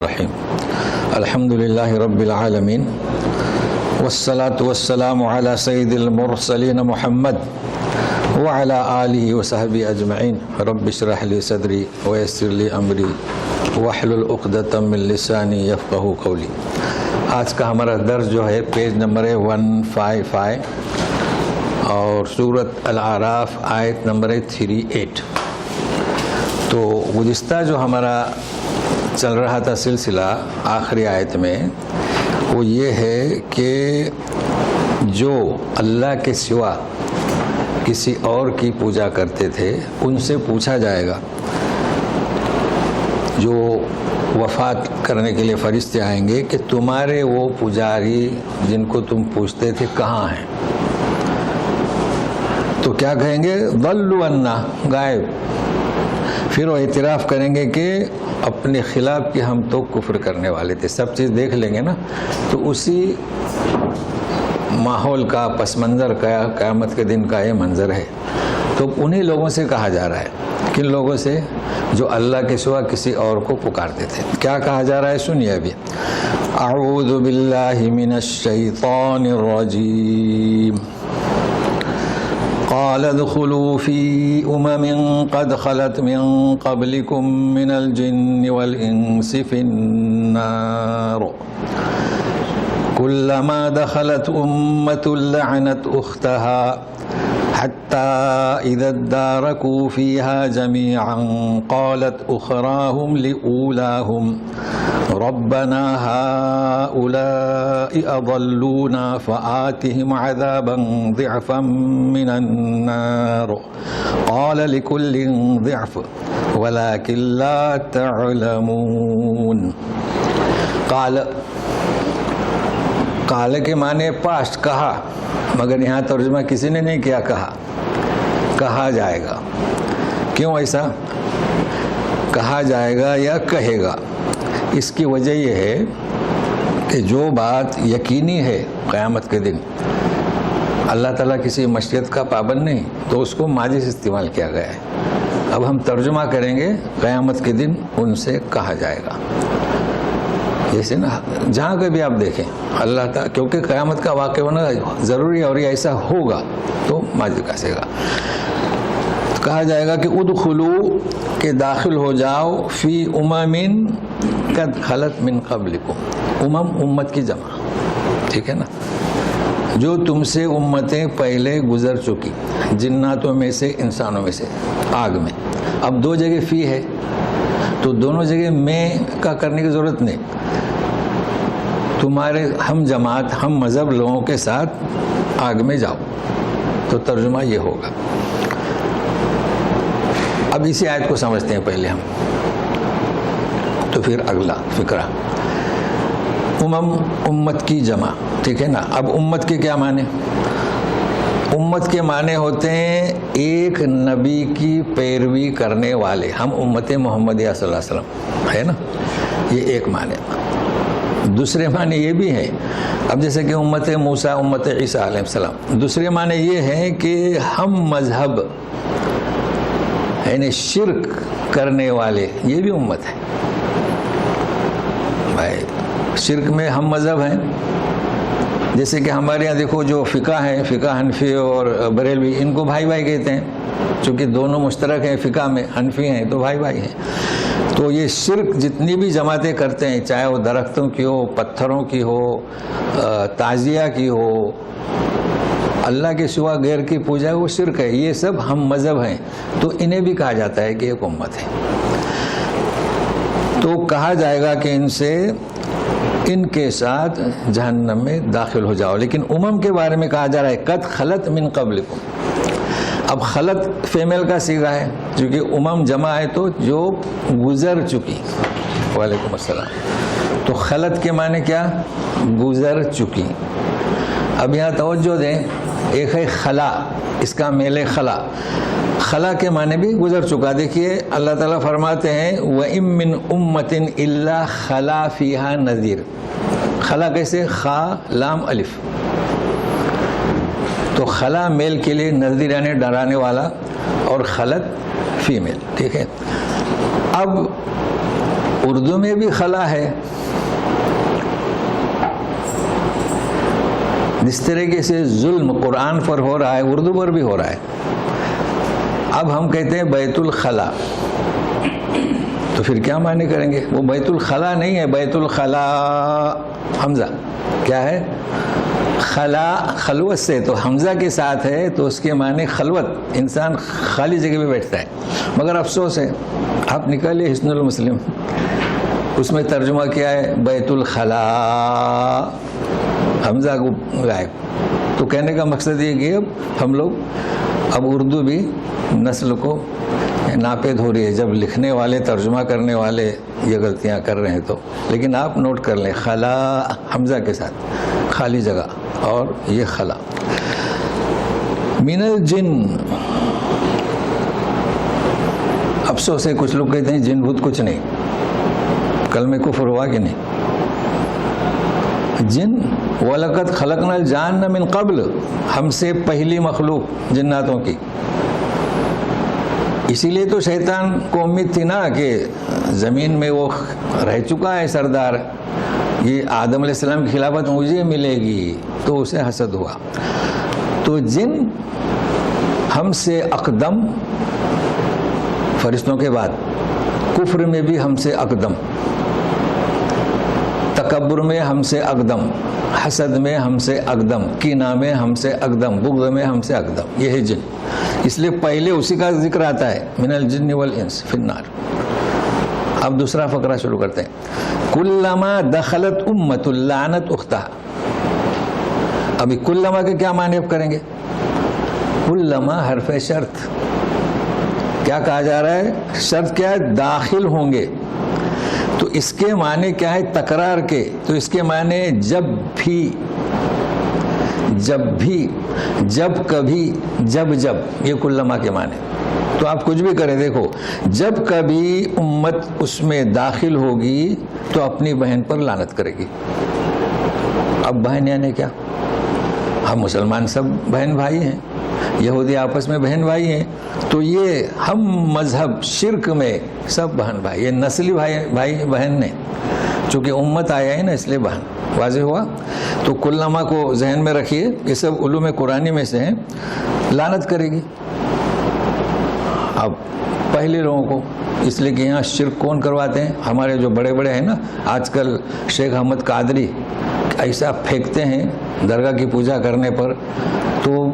الرحیم الحمد للہ رب العالمین والصلاة والسلام علی سید المرسلین محمد وعلی آلہ وصحبہ اجمعین رب اشرح لی صدری ویسر لی امری واحلل عقدۃ من لسانی یفقہوا قولی۔ آج کا ہمارا درس جو ہے پیج نمبر 155 اور سورۃ الاعراف آیت نمبر 38۔ تو گزشتہ جو ہمارا چل رہا تھا سلسلہ آخری آیت میں وہ یہ ہے کہ جو اللہ کے سوا کسی اور کی پوجا کرتے تھے ان سے پوچھا جائے گا، جو وفات کرنے کے لیے فرشتے آئیں گے کہ تمہارے وہ پجاری جن کو تم پوچھتے تھے کہاں ہیں؟ تو کیا کہیں گے؟ ضلوا عنا، غائب۔ پھر وہ اعتراف کریں گے کہ اپنے خلاف کہ ہم تو کفر کرنے والے تھے۔ سب چیز دیکھ لیں گے نا، تو اسی ماحول کا پس منظر کا قیامت کے دن کا یہ منظر ہے۔ تو انہی لوگوں سے کہا جا رہا ہے، کن لوگوں سے؟ جو اللہ کے سوا کسی اور کو پکارتے تھے۔ کیا کہا جا رہا ہے سنیے ابھی۔ اعوذ باللہ من الشیطان الرجیم قال ادخلوا في قد خلت من قبلكم من الجن والإنس في النار كلما دخلت أمة لعنت أختها حتى إذا اداركوا فيها جميعا قالت أخراهم لأولاهم ربنا هؤلاء أضلونا فآتهم عذابا ضعفا من النار قال لكل ضعف ولكن لا تعلمون۔ قال کے معنی پاسٹ، کہا، مگر یہاں ترجمہ کسی نے نہیں کیا، کہا جائے گا۔ کیوں ایسا کہا جائے گا یا کہے گا؟ اس کی وجہ یہ ہے کہ جو بات یقینی ہے قیامت کے دن، اللہ تعالیٰ کسی مشیت کا پابند نہیں، تو اس کو ماضی سے استعمال کیا گیا ہے۔ اب ہم ترجمہ کریں گے قیامت کے دن ان سے کہا جائے گا۔ جیسے نا جہاں کبھی آپ دیکھیں اللہ تعالیٰ، کیونکہ قیامت کا واقع ہونا ضروری ہے اور یہ ایسا ہوگا تو ماضی کا سے گا۔ کہا جائے گا کہ ادخلوا، کہ داخل ہو جاؤ، فی امم قد خلت من قبلکم، امت کی جمع، ٹھیک ہے نا، جو تم سے امتیں پہلے گزر چکی، جناتوں میں سے انسانوں میں سے، آگ میں۔ اب دو جگہ فی ہے تو دونوں جگہ میں کا کرنے کی ضرورت نہیں، تمہارے ہم جماعت ہم مذہب لوگوں کے ساتھ آگ میں جاؤ، تو ترجمہ یہ ہوگا۔ اب اسی آیت کو سمجھتے ہیں پہلے ہم، تو پھر اگلا فکرہ۔ امت کی جمع، ٹھیک ہے نا۔ اب امت کے کیا معنی؟ امت کے معنی ہوتے ہیں ایک نبی کی پیروی کرنے والے، ہم امت محمدیہ صلی اللہ علیہ وسلم ہے نا، یہ ایک معنی۔ دوسرے معنی یہ بھی ہے، اب جیسے کہ امت موسیٰ، امت عیسیٰ علیہ السلام، دوسرے معنی یہ ہے کہ ہم مذہب، یعنی شرک کرنے والے، یہ بھی امت ہے بھائی۔ شرک میں ہم مذہب ہیں، جیسے کہ ہمارے یہاں دیکھو جو فقہ ہیں، فقہ حنفی اور بریلوی، ان کو بھائی بھائی کہتے ہیں، چونکہ دونوں مشترک ہیں فقہ میں، حنفی ہیں تو بھائی بھائی ہیں۔ تو یہ شرک جتنی بھی جماعتیں کرتے ہیں، چاہے وہ درختوں کی ہو، پتھروں کی ہو، تعزیہ کی ہو، اللہ کے سوا غیر کی پوجا ہے، وہ شرک ہے، یہ سب ہم مذہب ہیں، تو انہیں بھی کہا جاتا ہے کہ ایک امت ہے۔ تو کہا جائے گا کہ ان سے، ان کے ساتھ جہنم میں داخل ہو جاؤ۔ لیکن امم کے بارے میں کہا جا رہا ہے قد خلت من قبلکم۔ اب خلت فیمیل کا صیغہ ہے، چونکہ امم جمع ہے تو جو گزر چکی۔ وعلیکم السلام۔ تو خلت کے معنی کیا؟ گزر چکی۔ اب یہاں توجہ دیں، ایک ہے خلا، اس کا میل خلا، خلا کے معنی بھی گزر چکا۔ دیکھیے اللہ تعالیٰ فرماتے ہیں وَإِن مِّنْ أُمَّةٍ إِلَّا خَلَا فِيهَا نَذِيرٌ۔ خلا کیسے؟ خا لام الف، تو خلا میل کے لیے نذیر یعنی ڈرانے والا، اور خلت فیمیل، ٹھیک ہے۔ اب اردو میں بھی خلا ہے. جس طریقے سے ظلم قرآن پر ہو رہا ہے اردو پر بھی ہو رہا ہے. اب ہم کہتے ہیں بیت الخلا، تو پھر کیا معنی کریں گے؟ وہ بیت الخلا نہیں ہے، بیت الخلا حمزہ کیا ہے؟ خلا، خلوت سے، تو حمزہ کے ساتھ ہے تو اس کے معنی خلوت، انسان خالی جگہ پہ بیٹھتا ہے. مگر افسوس ہے، آپ نکالیے حسن المسلم، اس میں ترجمہ کیا ہے؟ بیت الخلا، حمزہ کو غائب. تو کہنے کا مقصد یہ کہ اب ہم لوگ اب اردو بھی نسل کو ناپید ہو رہی ہے جب لکھنے والے، ترجمہ کرنے والے یہ غلطیاں کر رہے ہیں. تو لیکن آپ نوٹ کر لیں، خلا حمزہ کے ساتھ، خالی جگہ، اور یہ خلا. من الجن، افسوس ہے کچھ لوگ کہتے ہیں جن بھوت کچھ نہیں. کلمہ کفر ہوا کہ نہیں؟ جن، وَلَقَدْ خَلَقْنَا الْجَانَّ مِن قبل، ہم سے پہلی مخلوق جناتوں کی. اسی لیے تو شیطان کو امید تھی نا کہ زمین میں وہ رہ چکا ہے سردار، یہ آدم علیہ السلام کی خلافت مجھے ملے گی، تو اسے حسد ہوا. تو جن ہم سے اقدم، فرشتوں کے بعد، کفر میں بھی ہم سے اقدم، تکبر میں ہم سے اقدم، حسد میں ہم سے اقدم، کینہ میں ہم سے اقدم، بغض میں ہم سے اقدم. یہ ہے جن. اس لیے پہلے اسی کا ذکر آتا ہے، من الجن والانس فی النار. اب دوسرا فقرہ شروع کرتے ہیں. کلما دخلت امت لعنت اختہا. ابھی کلما کے کیا معنی اب کریں گے؟ کلما حرف شرط. کیا کہا جا رہا ہے؟ شرط کیا ہے؟ داخل ہوں گے. تو اس کے معنی کیا ہے؟ تکرار کے. تو اس کے معنی جب بھی، جب بھی، جب کبھی، جب جب، یہ کلما کے معنی. تو آپ کچھ بھی کریں، دیکھو، جب کبھی امت اس میں داخل ہوگی تو اپنی بہن پر لعنت کرے گی. اب بہن یعنی کیا؟ ہم مسلمان سب بہن بھائی ہیں، یہودی آپس میں بہن بھائی ہیں. تو یہ ہم مذہب شرک میں سب بہن بھائی، یہ نسلی بھائی بہن نے، چونکہ امت آیا ہے نا اس لیے بہن. واضح ہوا؟ تو کلما کو ذہن میں رکھیے، یہ سب علوم قرآنی میں سے ہیں. لعنت کرے گی. اب پہلے لوگوں کو، اس لیے کہ یہاں شرک کون کرواتے ہیں؟ ہمارے جو بڑے بڑے ہیں نا، آج کل شیخ احمد قادری ایسا پھینکتے ہیں درگاہ کی پوجا کرنے پر، تو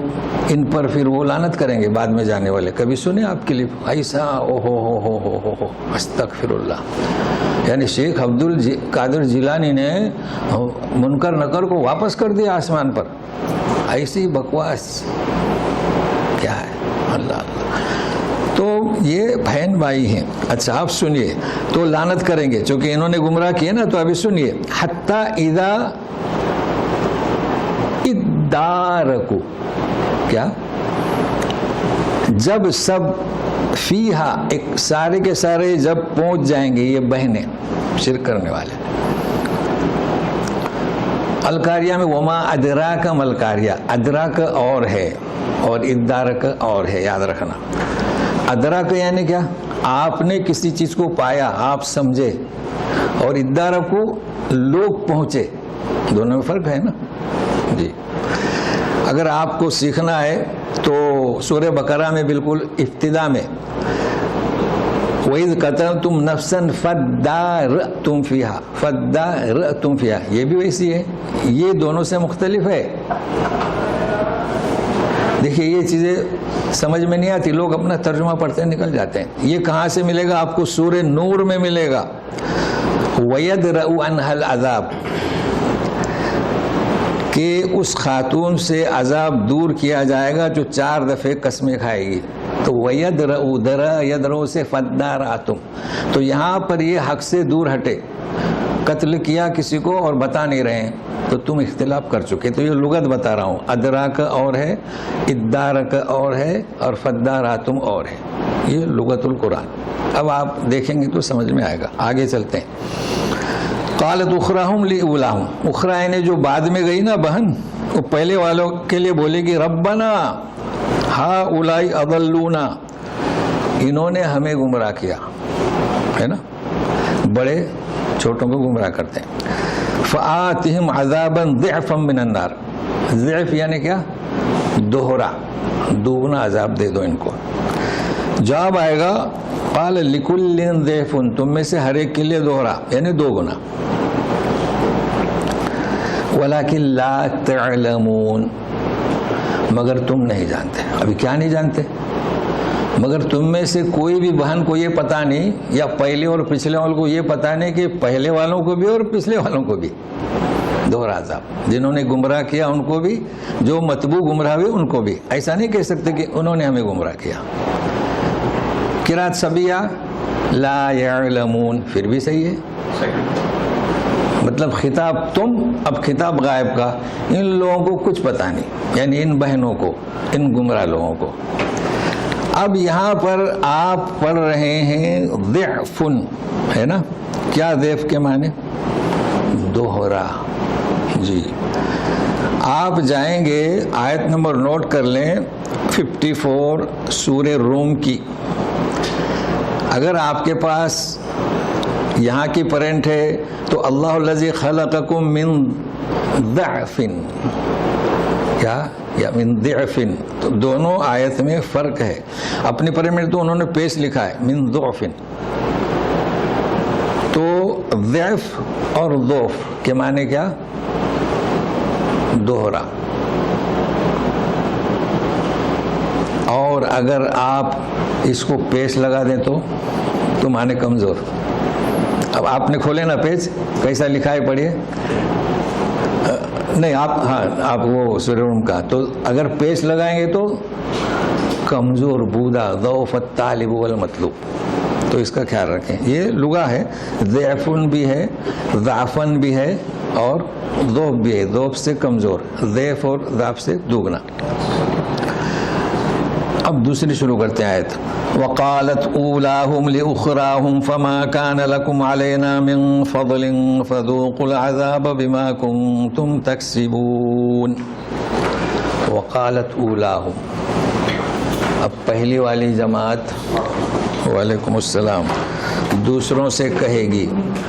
ان پر پھر وہ لعنت کریں گے بعد میں جانے والے. کبھی سنے آپ کلپ ایسا؟ او ہو استغفر اللہ. یعنی شیخ عبد القادر جیلانی نے منکر نکر کو واپس کر دیا آسمان پر. ایسی بکواس کیا ہے؟ اللہ اللہ. تو یہ بہن بھائی ہیں. اچھا آپ سنیے، تو لعنت کریں گے چونکہ انہوں نے گمراہ کیے نا. تو ابھی سنیے، حتی اذا ادارکو، کیا؟ جب سب فیہا، ایک سارے کے سارے جب پہنچ جائیں گے یہ بہنیں شرک کرنے والے. القاریہ میں وما ادراک ملکاریہ، ادراک اور ہے اور ادارک اور ہے، یاد رکھنا. ادراک یعنی کیا؟ آپ نے کسی چیز کو پایا، آپ سمجھے، اور ادارک کو لوگ پہنچے. دونوں میں فرق ہے نا جی. اگر آپ کو سیکھنا ہے تو سورہ بقرہ میں بالکل ابتدا میں وَإِذْ قَتَلْتُمْ نَفْسًا فَادَّارَأْتُمْ فِيهَا، فَادَّارَأْتُمْ فِيهَا، یہ بھی ویسی ہے، یہ دونوں سے مختلف ہے. دیکھیے یہ چیزیں سمجھ میں نہیں آتی، لوگ اپنا ترجمہ پڑھتے نکل جاتے ہیں. یہ کہاں سے ملے گا آپ کو؟ سورہ نور میں ملے گا. وَيَدْرَأُ عَنْهَا الْعَذَابُ، کہ اس خاتون سے عذاب دور کیا جائے گا جو 4 دفعے قسمیں کھائے گی. تو وَيَدْرَأُ، درَ یدرو سے فَدَّارَأْتُمْ، تو یہاں پر یہ حق سے دور ہٹے. قتل کیا کسی کو اور بتا نہیں رہے ہیں تو تم اختلاف کر چکے. تو یہ لغت بتا رہا ہوں، ادراک اور ہے، ادارک اور ہے، اور فداراتم اور ہے. یہ لغت القرآن. اب آپ دیکھیں گے تو سمجھ میں آئے گا. آگے چلتے ہیں. قالت اخراہم لاولاہم، اخرا نے جو بعد میں گئی نا بہن، وہ پہلے والوں کے لیے بولے گی ربنا ہؤلاء اضلونا، انہوں نے ہمیں گمراہ کیا ہے نا. بڑے چھوٹوں کو گمراہ کرتے ہیں. فآتہم عذابا ضعفا من النار. ضعف یعنی کیا؟ دوہرا، دوگنا عذاب دے دو ان کو. جواب آئے گا قال لکل ضعف، تم میں سے ہر ایک کے لیے دوہرا یعنی دو گنا. ولکن لا تعلمون، مگر تم نہیں جانتے. ابھی کیا نہیں جانتے؟ مگر تم میں سے کوئی بھی بہن کو یہ پتہ نہیں، یا پہلے اور پچھلے والوں کو یہ پتہ نہیں کہ پہلے والوں کو بھی اور پچھلے والوں کو بھی دوہرا عذاب. جنہوں نے گمراہ کیا ان کو بھی، جو متبوع گمراہ ہوئے ان کو بھی. ایسا نہیں کہہ سکتے کہ انہوں نے ہمیں گمراہ کیا. قرات سبیہ لا یعلمون پھر بھی صحیح ہے. مطلب خطاب تم، اب خطاب غائب کا. ان لوگوں کو کچھ پتہ نہیں، یعنی ان بہنوں کو، ان گمراہ لوگوں کو. اب یہاں پر آپ پڑھ رہے ہیں ضعف، ہے نا؟ کیا ضعف کے معنی؟ دوہرا. جی آپ جائیں گے آیت نمبر نوٹ کر لیں 54 سورہ روم کی. اگر آپ کے پاس یہاں کی پرنٹ ہے تو اللہ الذی خلقکم من ضعف، کیا یا من ضعف، تو دونوں آیت میں فرق ہے. اپنی پرنٹ میں تو انہوں نے پیش لکھا ہے من ضعف. تو ضعف اور ضعف کے معنی کیا؟ دوہرا. اور اگر آپ اس کو پیش لگا دیں تو معنی کمزور. اب آپ نے کھولے نا پیج، کیسا لکھا ہے پڑھیے. نہیں آپ وہ سورہ روم کا، تو اگر پیش لگائیں گے تو کمزور، بودا، ضعف الطالب والمطلوب. تو اس کا خیال رکھیں. یہ لغہ ہے، ضعفن بھی ہے، ضعفن بھی ہے، اور ضعف بھی ہے. ضعف سے کمزور، ضعف اور ضعف سے دوگنا. اب دوسری شروع کرتے ہیں آیت. وقالت اولاهم لاخراهم فما كان لكم علينا من فضل فذوقوا العذاب بما كنتم تكسبون. وقالت اولاهم، اب پہلی والی جماعت، وعلیکم السلام، دوسروں سے کہے گی.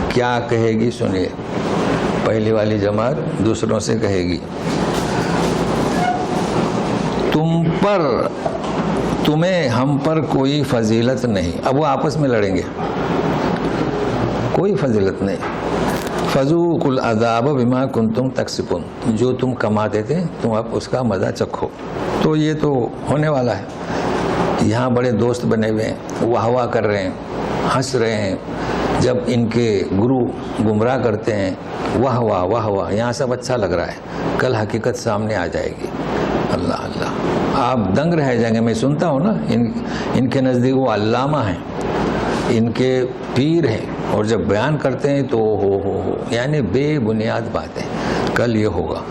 کیا کہے گی سنیے. پہلی والی جماعت دوسروں سے کہے گی تمہیں ہم پر کوئی فضیلت نہیں. اب وہ آپس میں لڑیں گے. کوئی فضیلت نہیں. فذوقوا العذاب بما کنتم تکسبون، جو تم کماتے تھے تم اب اس کا مزہ چکھو. تو یہ تو ہونے والا ہے. یہاں بڑے دوست بنے ہوئے ہیں، واہ واہ کر رہے ہیں، ہنس رہے ہیں. جب ان کے گرو گمراہ کرتے ہیں، واہ واہ واہ واہ، یہاں سب اچھا لگ رہا ہے. کل حقیقت سامنے آ جائے گی. اللہ اللہ، آپ دنگ رہ جائیں گے. میں سنتا ہوں نا، ان کے نزدیک وہ علامہ ہیں، ان کے پیر ہیں، اور جب بیان کرتے ہیں تو ہو یعنی بے بنیاد باتیں. کل یہ ہوگا.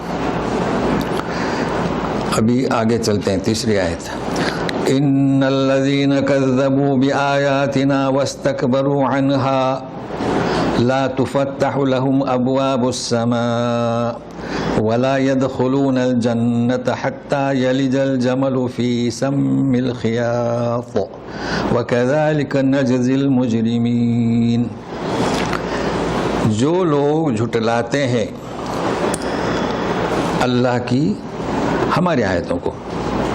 ابھی آگے چلتے ہیں. تیسری آیت. ان الذين كذبوا بآياتنا واستكبروا عنها لا تفتح لهم ابواب السماء ولا يدخلون الجنة حتى يلج الجمل في سم الخياط وكذلك نجزي المجرمين. جو لوگ جھٹلاتے ہیں اللہ کی ہماری آیتوں کو،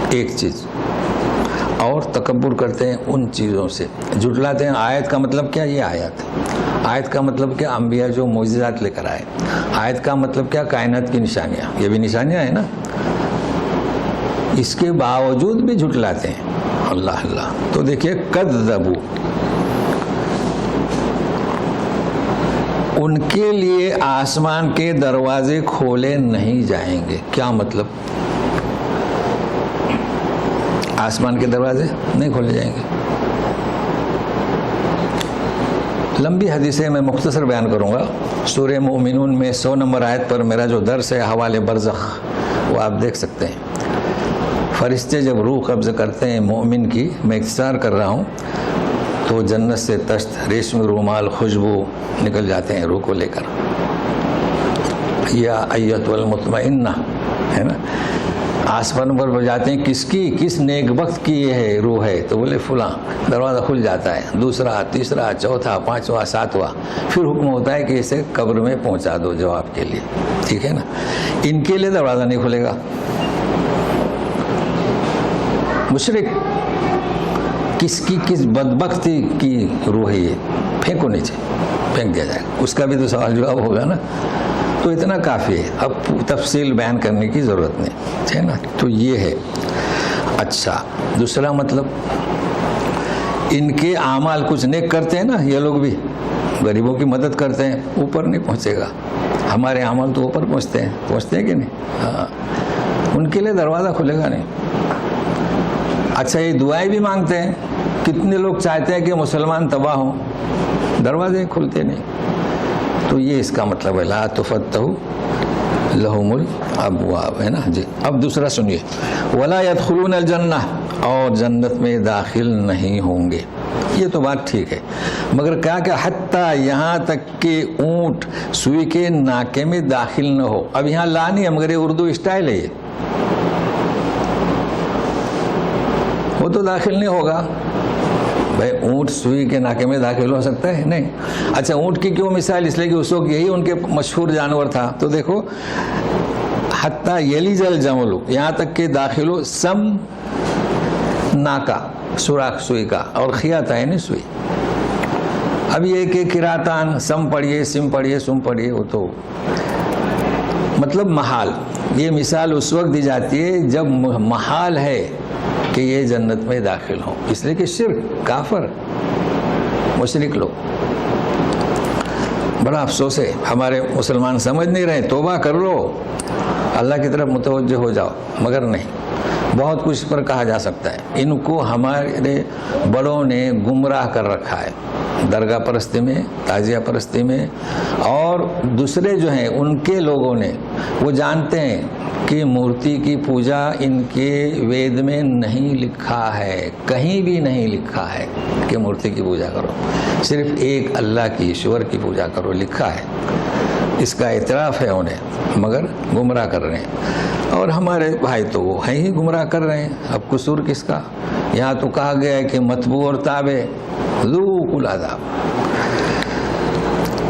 ایک چیز، اور تکبر کرتے ہیں ان چیزوں سے. جھٹلاتے ہیں. آیت کا مطلب کیا؟ یہ آیت. آیت کا مطلب کیا؟ انبیاء جو معجزات لے کر آئے. آیت کا مطلب کیا؟ کائنات کی نشانیاں. یہ بھی نشانیاں ہیں نا. اس کے باوجود بھی جھٹلاتے ہیں. اللہ اللہ. تو دیکھیے کذبوا، ان کے لیے آسمان کے دروازے کھولے نہیں جائیں گے. کیا مطلب؟ آسمان کے دروازے نہیں کھولے جائیں گے. لمبی حدیثیں میں مختصر بیان کروں گا. سورہ مومنون میں 100 نمبر آیت پر میرا جو درس ہے حوالے برزخ، وہ آپ دیکھ سکتے ہیں. فرشتے جب روح قبض کرتے ہیں مومن کی، میں اختصار کر رہا ہوں، تو جنت سے تشت، ریشمی رومال، خوشبو نکل جاتے ہیں روح کو لے کر. یا ایتها المطمئنہ، ہے نا. آسمان پر جاتے ہیں، کس نیک وقت کی یہ ہے روح ہے، تو بولے فلاں، دروازہ کھل جاتا ہے، دوسرا، تیسرا، چوتھا، پانچواں، ساتواں، پھر حکم ہوتا ہے کہ اسے قبر میں پہنچا دو جواب کے لیے، ٹھیک ہے نا. ان کے لیے دروازہ نہیں کھلے گا. مشرک کس بدبختی کی روح ہے یہ، پھینکو نیچے، پھینک دیا جائے گا. اس کا بھی تو سوال جواب ہوگا نا. تو اتنا کافی ہے، اب تفصیل بیان کرنے کی ضرورت نہیں ہے نا. تو یہ ہے. اچھا، دوسرا مطلب ان کے اعمال کچھ نیک کرتے ہیں نا، یہ لوگ بھی غریبوں کی مدد کرتے ہیں، اوپر نہیں پہنچے گا. ہمارے اعمال تو اوپر پہنچتے ہیں کہ نہیں؟ ہاں، ان کے لیے دروازہ کھلے گا نہیں. اچھا، یہ دعائیں بھی مانگتے ہیں. کتنے لوگ چاہتے ہیں کہ مسلمان تباہ ہوں، دروازے کھلتے نہیں. تو یہ اس کا مطلب ہے لا تفتح لہم الابواب، ہے نا جی. اب دوسرا سنیے، ولا يدخلون الجنہ، اور جنت میں داخل نہیں ہوں گے. یہ تو بات ٹھیک ہے، مگر کیا کہ حتیٰ یہاں تک کہ اونٹ سوئی کے ناکے میں داخل نہ ہو. اب یہاں لا نہیں ہے، مگر یہ اردو اسٹائل ہے، یہ وہ تو داخل نہیں ہوگا. بھائی اونٹ سوئی کے ناکے میں داخل ہو سکتا ہے؟ نہیں. اچھا، اونٹ کی کیوں مثال؟ اس لیے کہ اس وقت یہی ان کے مشہور جانور تھا. تو دیکھو، حتیٰ یلج الجمل، یہاں تک کہ داخل ہو سم ناکا، سوراخ سوئی کا، اور خیاطہ ہے نہیں سوئی. اب یہ کہ قراتان سم پڑھیے، سم پڑھیے، سم پڑھیے، وہ تو مطلب محال. یہ مثال اس وقت دی جاتی ہے جب محال ہے کہ یہ جنت میں داخل ہوں، اس لیے کہ شرک، کافر، مشرک لوگ. بڑا افسوس ہے، ہمارے مسلمان سمجھ نہیں رہے. توبہ کر لو، اللہ کی طرف متوجہ ہو جاؤ، مگر نہیں. بہت کچھ پر کہا جا سکتا ہے. ان کو ہمارے بڑوں نے گمراہ کر رکھا ہے، درگاہ پرستی میں، تازیہ پرستی میں. اور دوسرے جو ہیں ان کے لوگوں نے، وہ جانتے ہیں کہ مورتی کی پوجا ان کے وید میں نہیں لکھا ہے، کہیں بھی نہیں لکھا ہے کہ مورتی کی پوجا کرو. صرف ایک اللہ کی، ایشور کی پوجا کرو لکھا ہے. اس کا اعتراف ہے انہیں، مگر گمراہ کر رہے ہیں. اور ہمارے بھائی تو وہ ہیں ہی گمراہ کر رہے ہیں. اب قصور کس کا؟ یہاں تو کہا گیا ہے کہ مطبوع اور تابع ذوقوا العذاب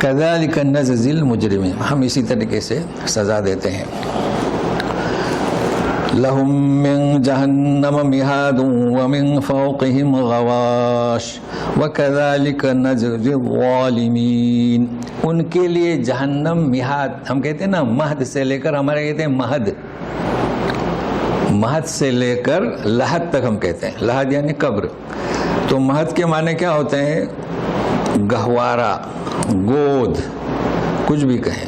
کذالک نجزی المجرمین، ہم اسی طریقے سے سزا دیتے ہیں. لہم من جہنم مہاد ومن فوقہم غواش وکذالک نجزی الظالمین. ان کے لیے جہنم مہاد، ہم کہتے ہیں نا مہد سے لے کر، ہمارے کہتے ہیں مہد، مہد سے لے کر لحد تک ہم کہتے ہیں. لحد یعنی قبر. تو مہد کے معنی کیا ہوتے ہیں؟ گہوارہ، گود، کچھ بھی کہیں،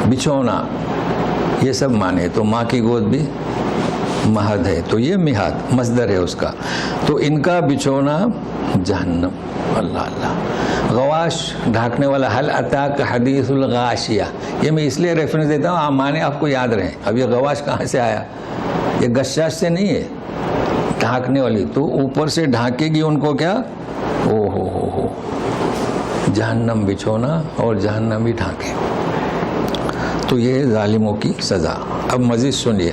بچھونا، یہ سب معنی. تو ماں کی گود بھی مہد ہے. تو یہ مہاد مصدر ہے اس کا. تو ان کا بچھونا جہنم. اللہ اللہ. غواش، ڈھانکنے والا. حل اتاک حدیث الغاشیہ، یہ میں اس لیے ریفرنس دیتا ہوں، معنی آپ کو یاد رہیں. اب یہ غواش کہاں سے آیا؟ یہ گشاش سے نہیں ہے، ڈھانکنے والی. تو اوپر سے ڈھانکے گی ان کو کیا؟ او ہو جہنم بچھونا اور جہنم بھی ڈھانکے. تو یہ ہے ظالموں کی سزا. اب مزید سنیے،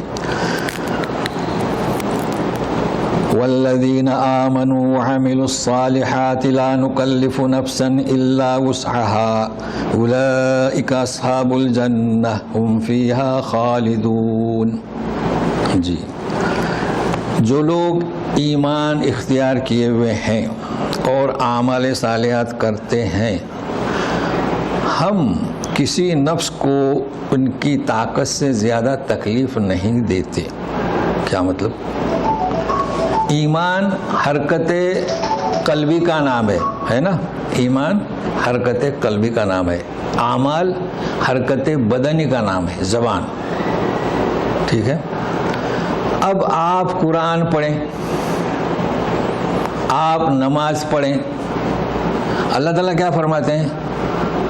والذین آمنوا وعملوا الصالحات لا نکلف نفسا الا وسعها اولئک اصحاب الجنہ هم فیہا خالدون. جی، جو لوگ ایمان اختیار کیے ہوئے ہیں اور اعمال صالحات کرتے ہیں، ہم کسی نفس کو ان کی طاقت سے زیادہ تکلیف نہیں دیتے. کیا مطلب؟ ایمان حرکت قلبی کا نام ہے نا. ایمان حرکت قلبی کا نام ہے. اعمال حرکت بدنی کا نام ہے، زبان. ٹھیک ہے. اب آپ قرآن پڑھیں، آپ نماز پڑھیں، اللہ تعالیٰ کیا فرماتے ہیں؟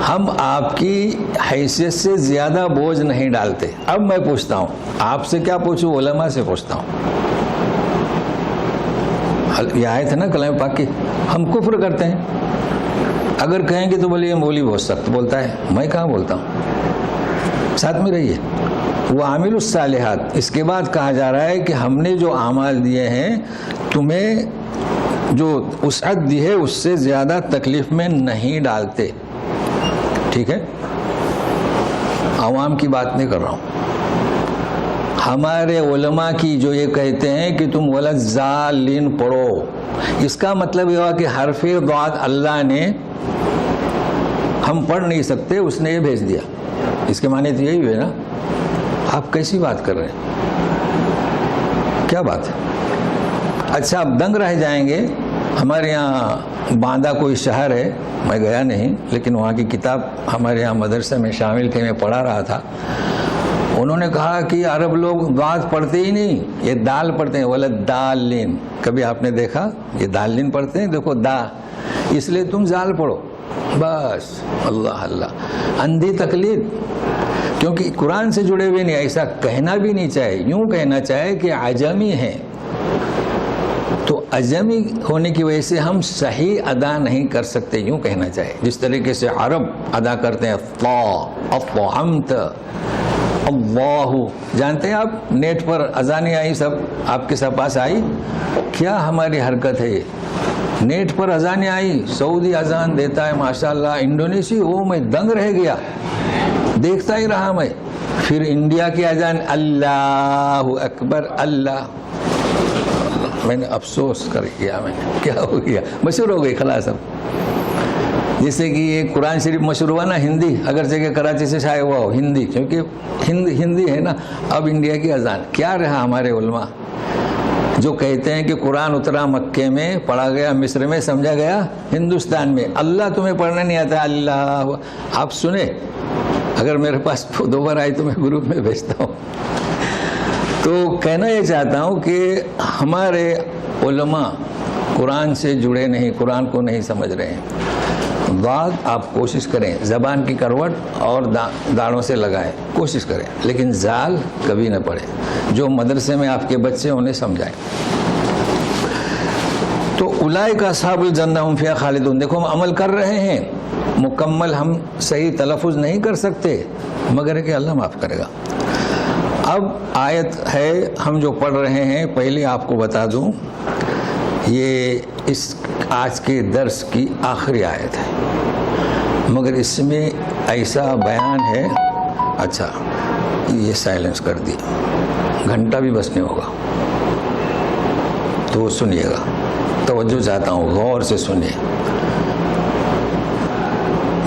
ہم آپ کی حیثیت سے زیادہ بوجھ نہیں ڈالتے. اب میں پوچھتا ہوں، آپ سے کیا پوچھوں؟ علماء سے پوچھتا ہوں. یہ آیت ہے نا کلام پاک کی. ہم کفر کرتے ہیں، اگر کہیں گے تو بولے یہ مولوی بہت سخت بولتا ہے. میں کہاں بولتا ہوں؟ ساتھ میں رہیے. وعاملوا الصالحات، اس کے بعد کہا جا رہا ہے کہ ہم نے جو اعمال دیے ہیں تمہیں جو وسعت دی ہے اس سے زیادہ تکلیف میں نہیں ڈالتے. ٹھیک ہے، عوام کی بات نہیں کر رہا ہوں. ہمارے علماء کی جو یہ کہتے ہیں کہ تم ولضالین پڑھو، اس کا مطلب یہ ہوا کہ حرف ضاد اللہ نے ہم پڑھ نہیں سکتے، اس نے یہ بھیج دیا. اس کے معنی تو یہی ہوئے نا. آپ کیسی بات کر رہے ہیں؟ کیا بات ہے؟ اچھا آپ دنگ رہ جائیں گے. ہمارے یہاں باندہ کوئی شہر ہے، میں گیا نہیں لیکن وہاں کی کتاب ہمارے یہاں مدرسے میں شامل تھے، میں پڑھا رہا تھا. انہوں نے کہا کہ عرب لوگ ضاد پڑھتے ہی نہیں، یہ دال پڑھتے ہیں، ولضالین. کبھی آپ نے دیکھا یہ دالین پڑھتے ہیں؟ دیکھو دا، اس لیے تم زال پڑھو بس. اللہ اللہ، اندھی تقلید. کیونکہ قرآن سے جڑے ہوئے نہیں، ایسا کہنا بھی نہیں چاہے. یوں کہنا چاہے کہ عجمی ہیں، تو عجمی ہونے کی وجہ سے ہم صحیح ادا نہیں کر سکتے. یوں کہنا چاہے جس طریقے سے عرب ادا کرتے ہیں اطعمت اللہ. جانتے ہیں آپ نیٹ پر اذانیں آئی، سب آپ کے سب پاس آئی. کیا ہماری حرکت ہے یہ؟ نیٹ پر اذانیں آئی، سعودی اذان دیتا ہے ماشاءاللہ، انڈونیشی، وہ میں دنگ رہ گیا، دیکھتا ہی رہا میں. پھر انڈیا کی اذان اللہ اکبر اللہ. میں نے افسوس کر کیا، میں نے کیا ہو گیا، مشہور ہو گئی خلاص. اب جیسے کہ یہ قرآن شریف مشہور ہوا نا ہندی، اگرچہ کہ کراچی سے شائع ہوا ہو ہندی، کیونکہ ہندی ہے نا. اب انڈیا کی اذان کیا رہا؟ ہمارے علماء جو کہتے ہیں کہ قرآن اترا مکے میں، پڑھا گیا مصر میں، سمجھا گیا ہندوستان میں. اللہ تمہیں پڑھنا نہیں آتا اللہ. آپ سنیں، اگر میرے پاس دوبارہ آئی تو میں گروپ میں بھیجتا ہوں. تو کہنا یہ چاہتا ہوں کہ ہمارے علماء قرآن سے جڑے نہیں، قرآن کو نہیں سمجھ رہے ہیں. ضاد آپ کوشش کریں، زبان کی کروٹ اور داڑوں سے لگائیں، کوشش کریں، لیکن زال کبھی نہ پڑھیں. جو مدرسے میں آپ کے بچے انہیں سمجھائیں. تو اولئک اصحاب الجنہ هم فیہا خالدون. دیکھو ہم عمل کر رہے ہیں، مکمل ہم صحیح تلفظ نہیں کر سکتے، مگر کہ اللہ معاف کرے گا. اب آیت ہے ہم جو پڑھ رہے ہیں، پہلے آپ کو بتا دوں یہ اس آج کے درس کی آخری آیت ہے، مگر اس میں ایسا بیان ہے. اچھا یہ سائلنس کر دی، گھنٹہ بھی بس نہیں ہوگا، تو سنیے گا. توجہ چاہتا ہوں، غور سے سنیے،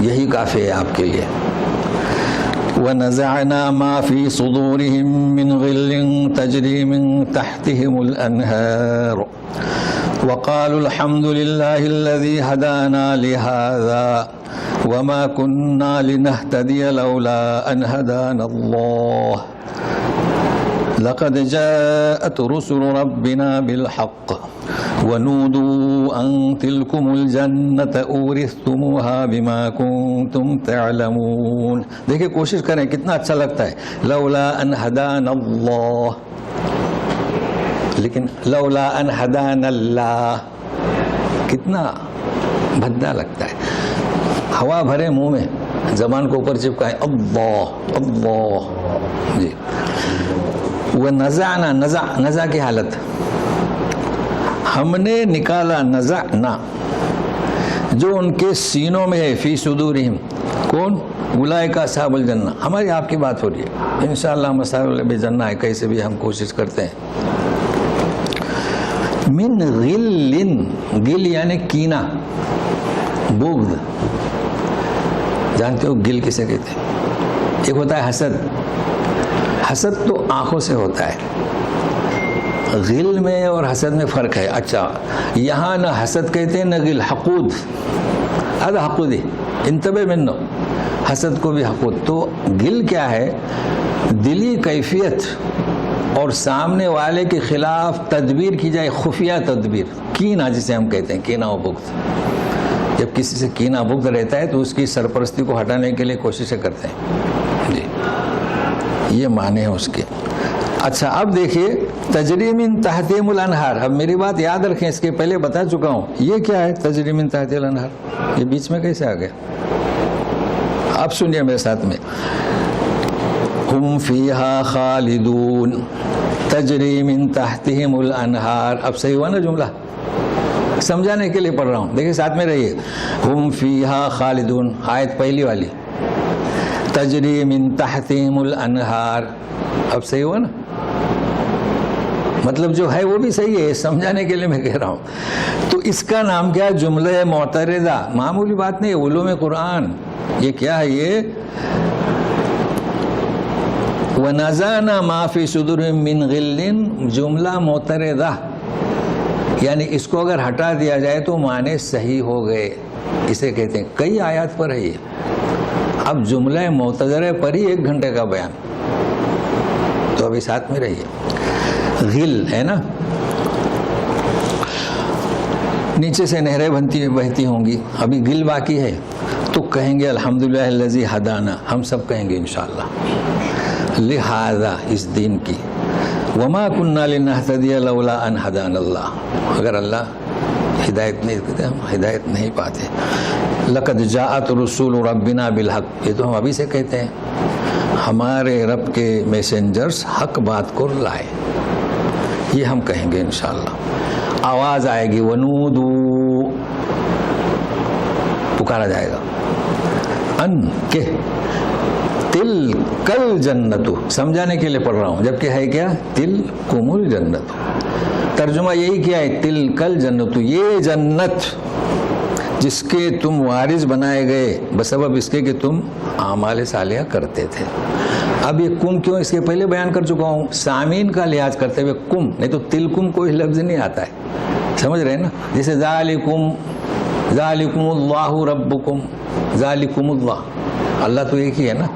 یہی کافی ہے آپ کے لیے. وَنَزَعْنَا مَا فِي صُدُورِهِم مِّن غِلٍّ تَجْرِي مِن تَحْتِهِمُ الْأَنْهَارُ وَقَالُوا الْحَمْدُ لِلَّهِ الَّذِي هَدَانَا لِهَذَا وَمَا كُنَّا لِنَهْتَدِيَ لَوْلَا أَنْ هَدَانَا اللَّهُ لَقَدْ جَاءَتْ رُسُلُ رَبِّنَا بِالْحَقِّ وَنُودُوا أَن تِلْكُمُ الْجَنَّةَ أُورِثْتُمُوهَا بِمَا كُنتُمْ تَعْلَمُونَ. دیکھیں کوشش کریں، کتنا اچھا لگتا ہے لولا ان ہدانا اللہ، لیکن لولا ان ہدانا اللہ کتنا بھدا لگتا ہے. ہوا بھرے منہ میں، زبان کو اوپر چپکائیں اللہ اللہ. جی وَنَزَعْنَا، نزع کی حالت، ہم نے نکالا، نزعنا جو ان کے سینوں میں ہے، فی صدورہم. کون؟ اولئک اصحاب الجنہ. ہماری آپ کی بات ہو رہی ہے انشاءاللہ. مسائل بالجنہ ہے، کیسے بھی ہم کوشش کرتے ہیں. من غل، گل یعنی کینہ، بغض. جانتے ہو گل کسے کہتے ہیں؟ ایک ہوتا ہے حسد. حسد تو آنکھوں سے ہوتا ہے، غل میں اور حسد میں فرق ہے. اچھا یہاں نہ حسد کہتے ہیں نہ غل، حقود. هذا حقودی، انتبہ منو، حسد کو بھی حقود. تو غل کیا ہے؟ دلی کیفیت اور سامنے والے کے خلاف تدبیر کی جائے، خفیہ تدبیر. کینہ جسے ہم کہتے ہیں، کینہ و بغض. جب کسی سے کینہ بغض رہتا ہے تو اس کی سرپرستی کو ہٹانے کے لیے کوششیں کرتے ہیں. جی یہ معنی ہے اس کے. اچھا اب دیکھیے تجری من تحتہم الانہار. اب میری بات یاد رکھیں، اس کے پہلے بتا چکا ہوں. یہ کیا ہے تجری من تحتہم الانہار؟ یہ بیچ میں کیسے آ گیا؟ اب سنیے میرے ساتھ میں. ہم فیہا خالدون تجری من تحتہم الانہار. اب صحیح ہوا نا جملہ؟ سمجھانے کے لیے پڑھ رہا ہوں, دیکھیں ساتھ میں رہیے. ہم فیہا خالدون, آیت پہلی والی, تجری من تحتہم الانہار. اب صحیح ہوا نا؟ مطلب جو ہے وہ بھی صحیح ہے, سمجھانے کے لیے میں کہہ رہا ہوں. تو اس کا نام کیا؟ جملہ معترضہ. معمولی بات نہیں, علوم قرآن. یہ کیا ہے؟ یہ وَنَزَعْنَا مَا فِي صُدُورِهِم مِّن غِلٍّ, جملہ معترضہ, یعنی اس کو اگر ہٹا دیا جائے تو معنی صحیح ہو گئے, اسے کہتے ہیں. کئی آیات پر ہے یہ. اب جملہ معترضہ پر ہی 1 گھنٹے کا بیان, تو ابھی ساتھ میں رہیے. غل ہے نا, نیچے سے نہریں بہتی ہوں گی, ابھی غل باقی ہے, تو کہیں گے الحمدللہ الذی ہدانا, ہم سب کہیں گے انشاءاللہ, لہذا اس دین کی, وما کننا لنہتدی لولا ان ہدانا اللہ, اگر اللہ ہدایت نہیں دیتے ہم ہدایت نہیں پاتے. لقد جاءت رسول ربنا بالحق, یہ تو ہم ابھی سے کہتے ہیں, ہمارے رب کے میسنجرز حق بات کو لائے, یہ ہم کہیں گے انشاءاللہ. آواز آئے گی, ونودو, پکارا جائے گا, ان کہ تل کل جنتو, سمجھانے کے لیے پڑھ رہا ہوں, جبکہ ہے کیا؟ تل کمل جنت. ترجمہ یہی کیا ہے, تل کل جنتو, یہ جنت جس کے تم وارث بنائے گئے بسبب اس کے کہ تم اعمال صالحہ کرتے تھے. اب یہ کم کیوں, اس کے پہلے بیان کر چکا ہوں, سامعین کا لحاظ کرتے ہوئے کم, نہیں تو تلکم کوئی لفظ نہیں آتا ہے, سمجھ رہے ہیں نا؟ جیسے ذالکم, ذالکم اللہ ربکم, ذالکم اللہ, اللہ تو ایک ہی ہے نا,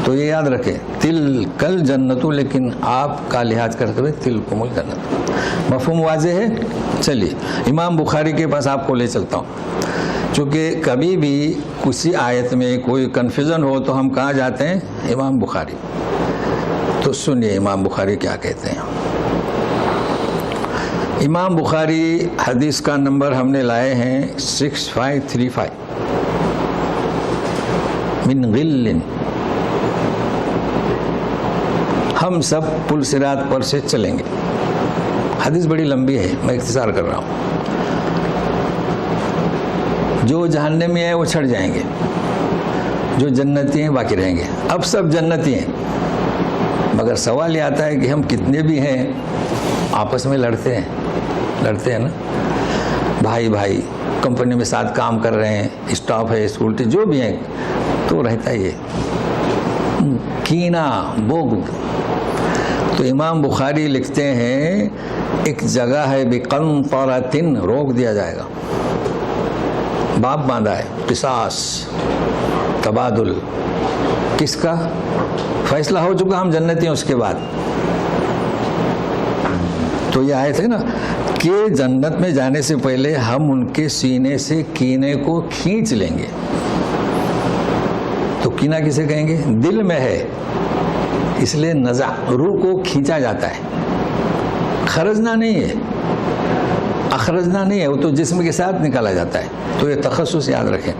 تو یہ یاد رکھیں تل کل جنتو, لیکن آپ کا لحاظ کرتے ہوئے تلکم الجنت. مفہوم واضح ہے؟ چلیے امام بخاری کے پاس آپ کو لے چلتا ہوں, چونکہ کبھی بھی کسی آیت میں کوئی کنفیوژن ہو تو ہم کہاں جاتے ہیں؟ امام بخاری. تو سنیے امام بخاری کیا کہتے ہیں. امام بخاری حدیث کا نمبر ہم نے لائے ہیں 6535, من غل. ہم سب پل صراط پر سے چلیں گے. حدیث بڑی لمبی ہے, میں اختصار کر رہا ہوں. جو جہنمی میں ہے وہ چھڑ جائیں گے, جو جنتی ہیں باقی رہیں گے. اب سب جنتی ہیں, مگر سوال یہ آتا ہے کہ ہم کتنے بھی ہیں آپس میں لڑتے ہیں نا, بھائی بھائی کمپنی میں ساتھ کام کر رہے ہیں, اسٹاف ہے, اسکول ٹیچر جو بھی ہیں, تو رہتا ہے یہ کینہ بغض. تو امام بخاری لکھتے ہیں ایک جگہ ہے بقنطرۃ, روک دیا جائے گا, باب باندھا ہے, قصاص, تبادل. کس کا فیصلہ ہو چکا, ہم جنتی ہیں اس کے بعد. تو یہ آئے تھے نا کہ جنت میں جانے سے پہلے ہم ان کے سینے سے کینے کو کھینچ لیں گے. تو کینہ کسے کہیں گے؟ دل میں ہے, اس لیے نزع, روح کو کھینچا جاتا ہے, خرجنا نہیں ہے, اخرجنا نہیں ہے, وہ تو جسم کے ساتھ نکالا جاتا ہے. تو یہ تخصص یاد رکھیں.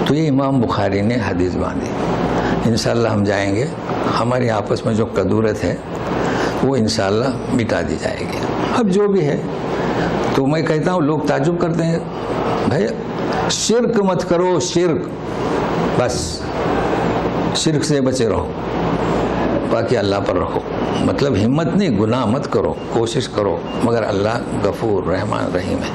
تو یہ امام بخاری نے حدیث باندھی. انشاءاللہ ہم جائیں گے, ہماری آپس میں جو کدورت ہے وہ انشاءاللہ مٹا دی جائے گی. اب جو بھی ہے, تو میں کہتا ہوں, لوگ تعجب کرتے ہیں, بھائی شرک مت کرو, شرک, بس شرک سے بچے رہو, باقی اللہ پر رہو. مطلب ہمت نہیں, گناہ مت کرو, کوشش کرو, مگر اللہ غفور رحمان رحیم ہے.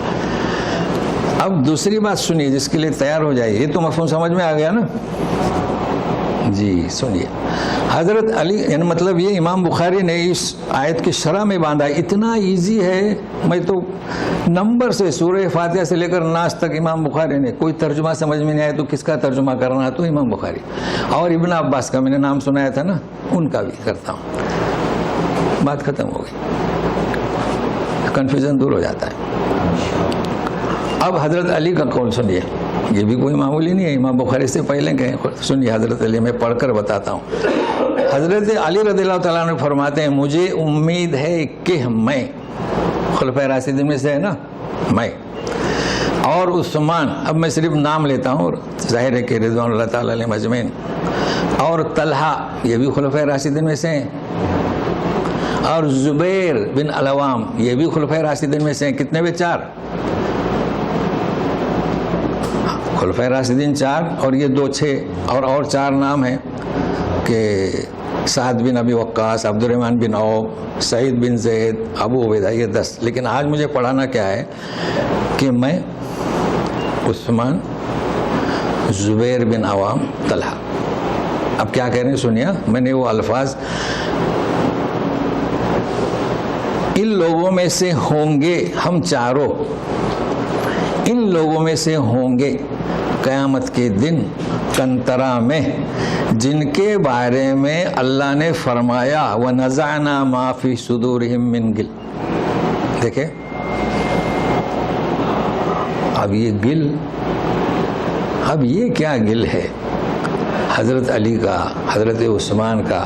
اب دوسری بات سنیے جس کے لیے تیار ہو جائے. یہ تو مفہوم سمجھ میں آ گیا نا جی. سنیے, حضرت علی, یعنی مطلب یہ امام بخاری نے اس آیت کی شرح میں باندھا. اتنا ایزی ہے, میں تو نمبر سے سورہ فاتحہ سے لے کر ناس تک امام بخاری نے, کوئی ترجمہ سمجھ میں نہیں آئے تو کس کا ترجمہ کرنا, تو امام بخاری. اور ابن عباس کا میں نے نام سنایا تھا نا, ان کا بھی کرتا ہوں. بات ختم ہو گئی, کنفیوژن دور ہو جاتا ہے. اب حضرت علی کا قول سنیے, یہ بھی کوئی معمولی نہیں ہے, امام بخاری سے پہلے کہیں. سنیے حضرت علی, میں پڑھ کر بتاتا ہوں. حضرت علی رضی اللہ تعالیٰ عنہ فرماتے ہیں, مجھے امید ہے کہ میں, خلفائے راشدین میں سے ہے نا, میں اور عثمان, اب میں صرف نام لیتا ہوں, اور ظاہر ہے کہ رضوان اللہ تعالیٰ علیہ مجمعین, اور طلحہ یہ بھی خلفائے راشدین میں سے ہیں، اور زبیر بن العوام یہ بھی خلفائے راشدین میں سے ہیں۔ کتنے ہوئے؟ 4 خلفائے راشدین 4 اور یہ 2 6 اور 4 نام ہیں کہ سعد بن ابی وقاص، عبد الرحمن بن عوف، سعید بن زید، ابو عبیدہ، یہ 10۔ لیکن آج مجھے پڑھانا کیا ہے کہ میں عثمان، زبیر بن عوام، طلحہ۔ اب کیا کہہ رہے ہیں سنیا، میں نے وہ الفاظ، ان لوگوں میں سے ہوں گے ہم چاروں، ان لوگوں میں سے ہوں گے قیامت کے دن کنترا میں، جن کے بارے میں اللہ نے فرمایا وَنَزَعْنَا مَا فِي صُدُورِهِم مِّن غِل۔ دیکھیں اب یہ گل، اب یہ کیا گل ہے؟ حضرت علی کا، حضرت عثمان کا۔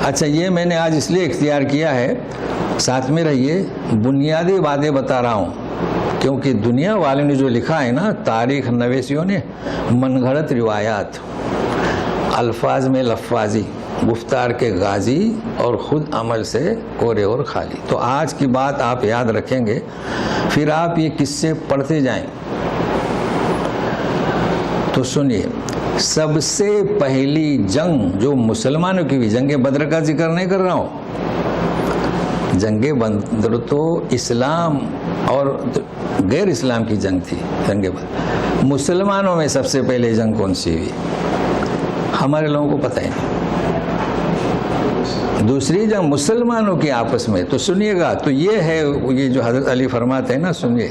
اچھا یہ میں نے آج اس لیے اختیار کیا ہے، ساتھ میں رہیے، بنیادی باتیں بتا رہا ہوں، کیونکہ دنیا والوں نے جو لکھا ہے نا، تاریخ نویسیوں نے من گھڑت روایات، الفاظ میں لفاظی، گفتار کے غازی اور خود عمل سے کورے اور خالی۔ تو آج کی بات آپ یاد رکھیں گے، پھر آپ یہ قصے پڑھتے جائیں۔ تو سنیے، سب سے پہلی جنگ جو مسلمانوں کی بھی، جنگ بدر کا ذکر نہیں کر رہا ہوں، جنگ بدر تو اسلام اور غیر اسلام کی جنگ تھی۔ جنگ بدر مسلمانوں میں سب سے پہلے جنگ کون سی ہوئی؟ ہمارے لوگوں کو پتہ ہی نہیں۔ دوسری جنگ مسلمانوں کی آپس میں، تو سنیے گا، تو یہ ہے یہ جو حضرت علی فرماتے ہیں نا، سنیے،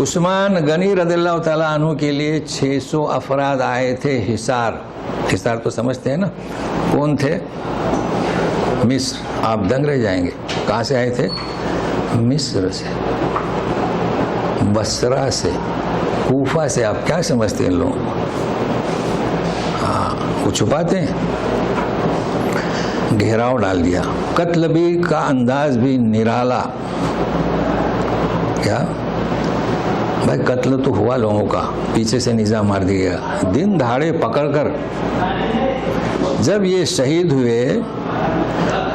عثمان غنی رضی اللہ تعالیٰ عنہ کے لیے 600 افراد آئے تھے حصار۔ حصار تو سمجھتے ہیں نا، کون تھے؟ مصر۔ آپ دنگ رہ جائیں گے، کہاں سے آئے تھے؟ مصر سے، بصرہ سے، کوفہ سے۔ آپ کیا سمجھتے ہیں ان لوگوں کو؟ ہاں، وہ چھپاتے ہیں، گھیراؤ ڈال دیا۔ قتل بھی کا انداز بھی نرالا، کیا بھائی قتل تو ہوا لوگوں کا، پیچھے سے نظام مار دیا، دن دہاڑے پکڑ کر۔ جب یہ شہید ہوئے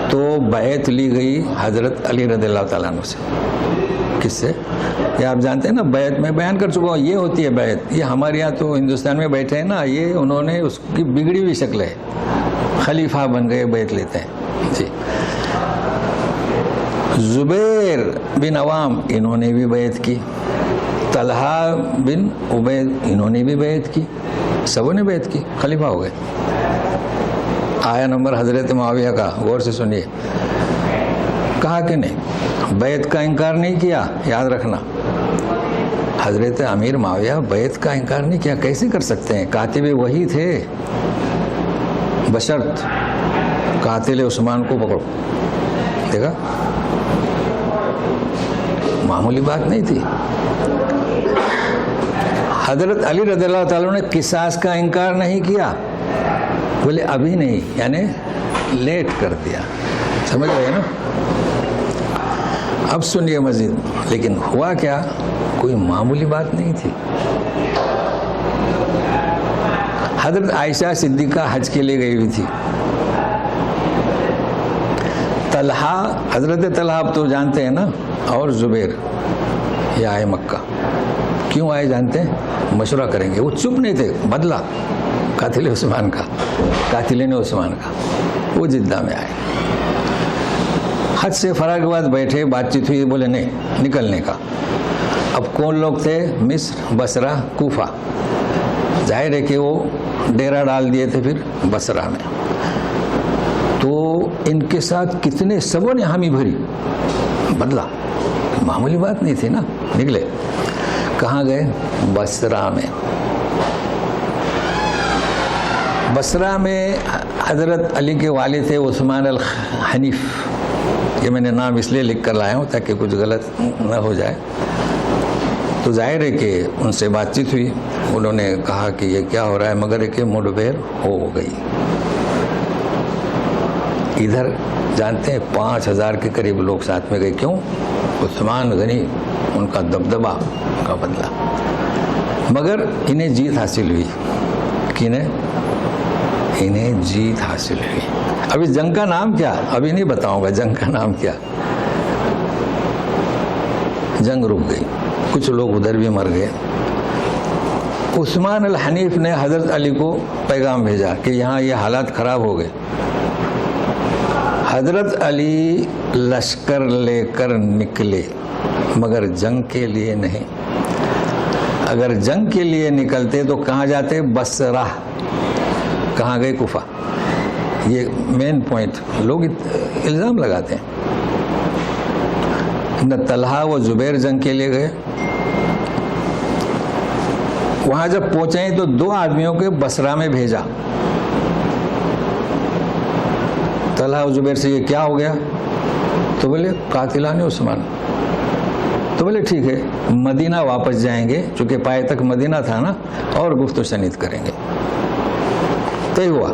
تو بیعت لی گئی حضرت علی رضی اللہ تعالیٰ عنہ سے۔ کس سے؟ یہ آپ جانتے ہیں نا، بیعت میں بیان کر چکا ہوں، یہ ہوتی ہے بیعت۔ یہ ہمارے یہاں تو ہندوستان میں بیٹھے ہیں نا، یہ انہوں نے اس کی بگڑی ہوئی شکل ہے، خلیفہ بن گئے، بیعت لیتے ہیں جی۔ زبیر بن عوام انہوں نے بھی بیعت کی، طلحہ بن عبید انہوں نے بھی بیعت کی، سبوں نے بیعت کی، خلیفہ ہو گئے۔ آیا نمبر حضرت معاویہ کا، غور سے سنیے، کہا کہ نہیں، بیعت کا انکار نہیں کیا، یاد رکھنا، حضرت امیر معاویہ بیعت کا انکار نہیں کیا، کیسے کر سکتے ہیں؟ کاتب وہی تھے، بشرط قاتل عثمان کو پکڑو۔ دیکھا، معمولی بات نہیں تھی۔ حضرت علی رضی اللہ تعالیٰ نے قصاص کا انکار نہیں کیا، بولے ابھی نہیں، یعنی لیٹ کر دیا، سمجھ رہے ہیں نا؟ اب سنیے مزید، لیکن ہوا کیا، کوئی معمولی بات نہیں تھی۔ حضرت عائشہ صدیقہ حج کے لیے گئی ہوئی تھی، طلحہ، حضرت طلحہ اب تو جانتے ہیں نا، اور زبیر یہ آئے مکہ۔ کیوں آئے جانتے ہیں؟ مشورہ کریں گے۔ وہ چپ نہیں تھے، بدلہ قاتل عثمان کا، قاتلین عثمان کا، وہ جدہ میں آئے۔ حج سے فرار کے بعد بیٹھے، بات چیت ہوئی، بولے نہیں نکلنے کا۔ اب کون لوگ تھے؟ مصر، بصرہ، کوفہ۔ ظاہر ہے کہ وہ ڈیرا ڈال دیے تھے پھر بصرہ میں، تو ان کے ساتھ کتنے سبوں نے حامی بھری، بدلا، معمولی بات نہیں تھی نا۔ نکلے کہاں گئے؟ بصرہ میں۔ بصرہ میں حضرت علی کے والد تھے عثمان الحنیف، یہ میں نے نام اس لیے لکھ کر لایا ہوں تاکہ کچھ غلط نہ ہو جائے۔ تو ظاہر ہے کہ ان سے بات چیت ہوئی، انہوں نے کہا کہ یہ کیا ہو رہا ہے، مگر کہ مڈبھیر ہو گئی۔ ادھر جانتے ہیں 5000 کے قریب لوگ ساتھ میں گئے، کیوں؟ عثمان غنی، ان کا دبدبہ کا بدلہ۔ مگر انہیں جیت حاصل ہوئی، کنہیں؟ انہیں جیت حاصل ہوئی. اب اس جنگ کا نام کیا ابھی نہیں بتاؤں گا. جنگ کا نام کیا. جنگ رک گئی, کچھ لوگ ادھر بھی مر گئے. عثمان الحنیف نے حضرت علی کو پیغام بھیجا کہ یہاں یہ حالات خراب ہو گئے. حضرت علی لشکر لے کر نکلے مگر جنگ کے لیے نہیں. اگر جنگ کے لیے نکلتے تو کہاں جاتے؟ بصرہ. کہاں گئے؟ کوفہ. یہ مین پوائنٹ لوگ الزام لگاتے ہیں. نہ طلحہ و زبیر جنگ کے لیے گئے. وہاں جب پہنچے تو 2 آدمیوں کے بصرہ میں بھیجا. طلحہ و زبیر سے یہ کیا ہو گیا؟ تو بولے قاتلان عثمان. تو بولے ٹھیک ہے مدینہ واپس جائیں گے, چونکہ پائے تک مدینہ تھا نا, اور گفت و شنید کریں گے. طے ہوا.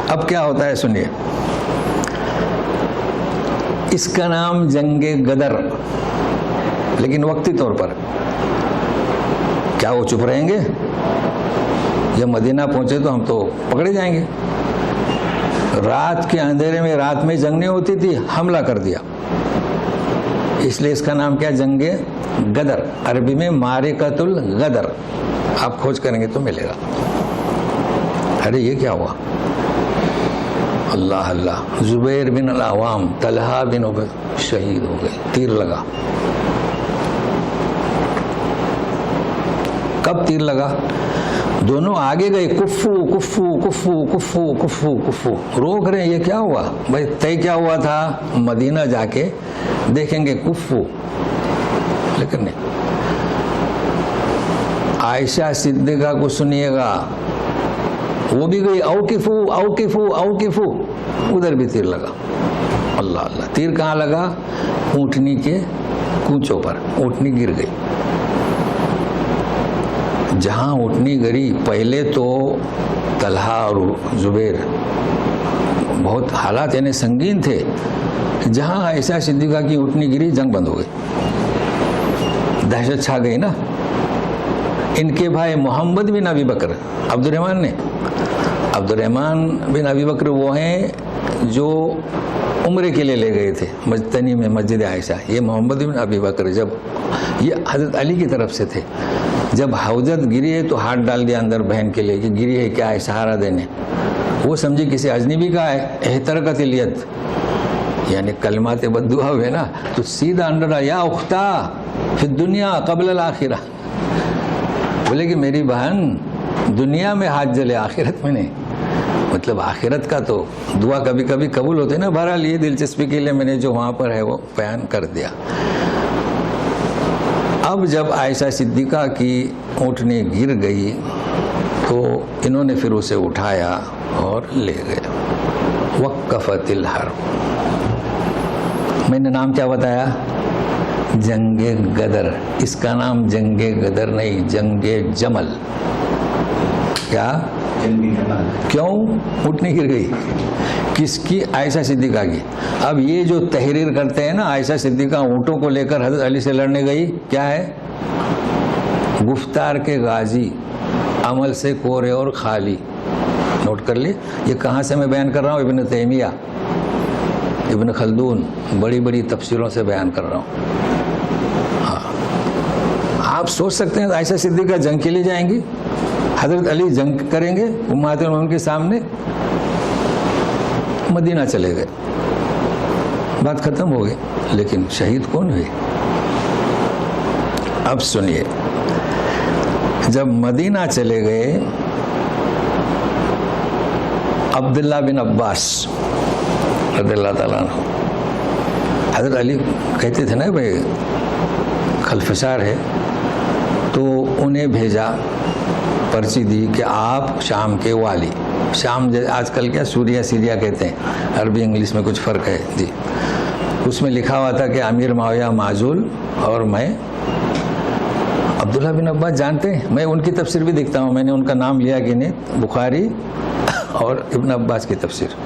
اب کیا ہوتا ہے سنیے. اس کا نام جنگ غدر, لیکن وقتی طور پر. کیا وہ چپ رہیں گے؟ جب مدینہ پہنچے تو ہم تو پکڑے جائیں گے. رات کے اندھیرے میں, رات میں جنگ نہیں ہوتی تھی, حملہ کر دیا. اس لیے اس کا نام کیا؟ جنگ غدر. عربی میں معرکۃ الغدر. آپ کھوج کریں گے تو ملے گا. ارے یہ کیا ہوا؟ اللہ اللہ. زبیر بن العوام, طلحہ بن عبید شہید ہو گئے. تیر لگا. کب تیر لگا؟ دونوں آگے گئے. کفو کفو کفو کفو کفو کفو. روک رہے ہیں. یہ کیا ہوا بھائی؟ طے کیا ہوا تھا؟ مدینہ جا کے دیکھیں گے. کفو. لیکن نہیں. عائشہ صدیقہ کو سنیے گا, وہ بھی گئی. اوقفو اوقفو اوقفو. ادھر بھی تیر لگا. اللہ اللہ. تیر کہاں لگا؟ اونٹنی کے کونچوں پر. اونٹنی گر گئی. جہاں اونٹنی گری, پہلے تو طلحہ اور زبیر بہت حالات یعنی سنگین تھے. جہاں عائشہ صدیقہ کی اونٹنی گری, جنگ بند ہو گئی. دہشت چھا گئی نا. ان کے بھائی محمد بن ابی بکر, عبد الرحمن بن ابی بکر وہ ہیں جو عمرے کے لیے لے گئے تھے مجتنی میں مسجد عائشہ. یہ محمد بن ابی بکر جب یہ حضرت علی کی طرف سے تھے. جب حوضت گری ہے تو ہاتھ ڈال دیا اندر بہن کے لیے کہ گری ہے کیا ہے, سہارا دینے. وہ سمجھے کسی اجنبی کا ہے. احترقت الید یعنی کلمات بددعا ہوئے نا, تو سیدھا اندر یا اختہ فی الدنیا قبل الآخرہ. بولے کہ میری بہن دنیا میں ہاتھ جلے, آخرت میں نہیں. مطلب آخرت کا تو دعا کبھی کبھی قبول ہوتے نا. بہرحال یہ دلچسپی کے لیے میں نے جو وہاں پر ہے وہ بیان کر دیا. اب جب عائشہ صدیقہ کی اونٹنی گر گئی تو انہوں نے پھر اسے اٹھایا اور لے گئے. وقفت الحرب. میں نے نام کیا بتایا؟ جنگ غدر. اس کا نام جنگ غدر نہیں, جنگ جمل. کیا؟ کیوں اونٹنی گر گئی؟ کس کی؟ عائشہ صدیقہ کی. اب یہ جو تحریر کرتے ہیں نا, عائشہ صدیقہ اونٹوں کو لے کر حضرت علی سے لڑنے گئی, کیا ہے؟ گفتار کے غازی, عمل سے کورے اور خالی. نوٹ کر لیے. یہ کہاں سے میں بیان کر رہا ہوں؟ ابن تیمیہ, ابن خلدون, بڑی بڑی تفسیروں سے بیان کر رہا ہوں. ہاں, آپ سوچ سکتے ہیں عائشہ صدیقہ جنگ کے لیے جائیں گی, حضرت علی جنگ کریں گے امہات المومنین کے سامنے. مدینہ چلے گئے, بات ختم ہو گئی. لیکن شہید کون ہوئے؟ اب سنیے. جب مدینہ چلے گئے, عبداللہ بن عباس رضی اللہ تعالیٰ عنہ, حضرت علی کہتے تھے نا بھائی خلفشار ہے, تو انہیں بھیجا, پرچی دی کہ آپ شام کے والی. شام آج کل کیا سوریا سیریا کہتے ہیں, عربی انگلش میں کچھ فرق ہے جی. اس میں لکھا ہوا تھا کہ امیر معاویہ معزول اور میں. عبداللہ بن عباس جانتے ہیں, میں ان کی تفسیر بھی دیکھتا ہوں. میں نے ان کا نام لیا کہ نہیں, بخاری اور ابن عباس کی تفسیر.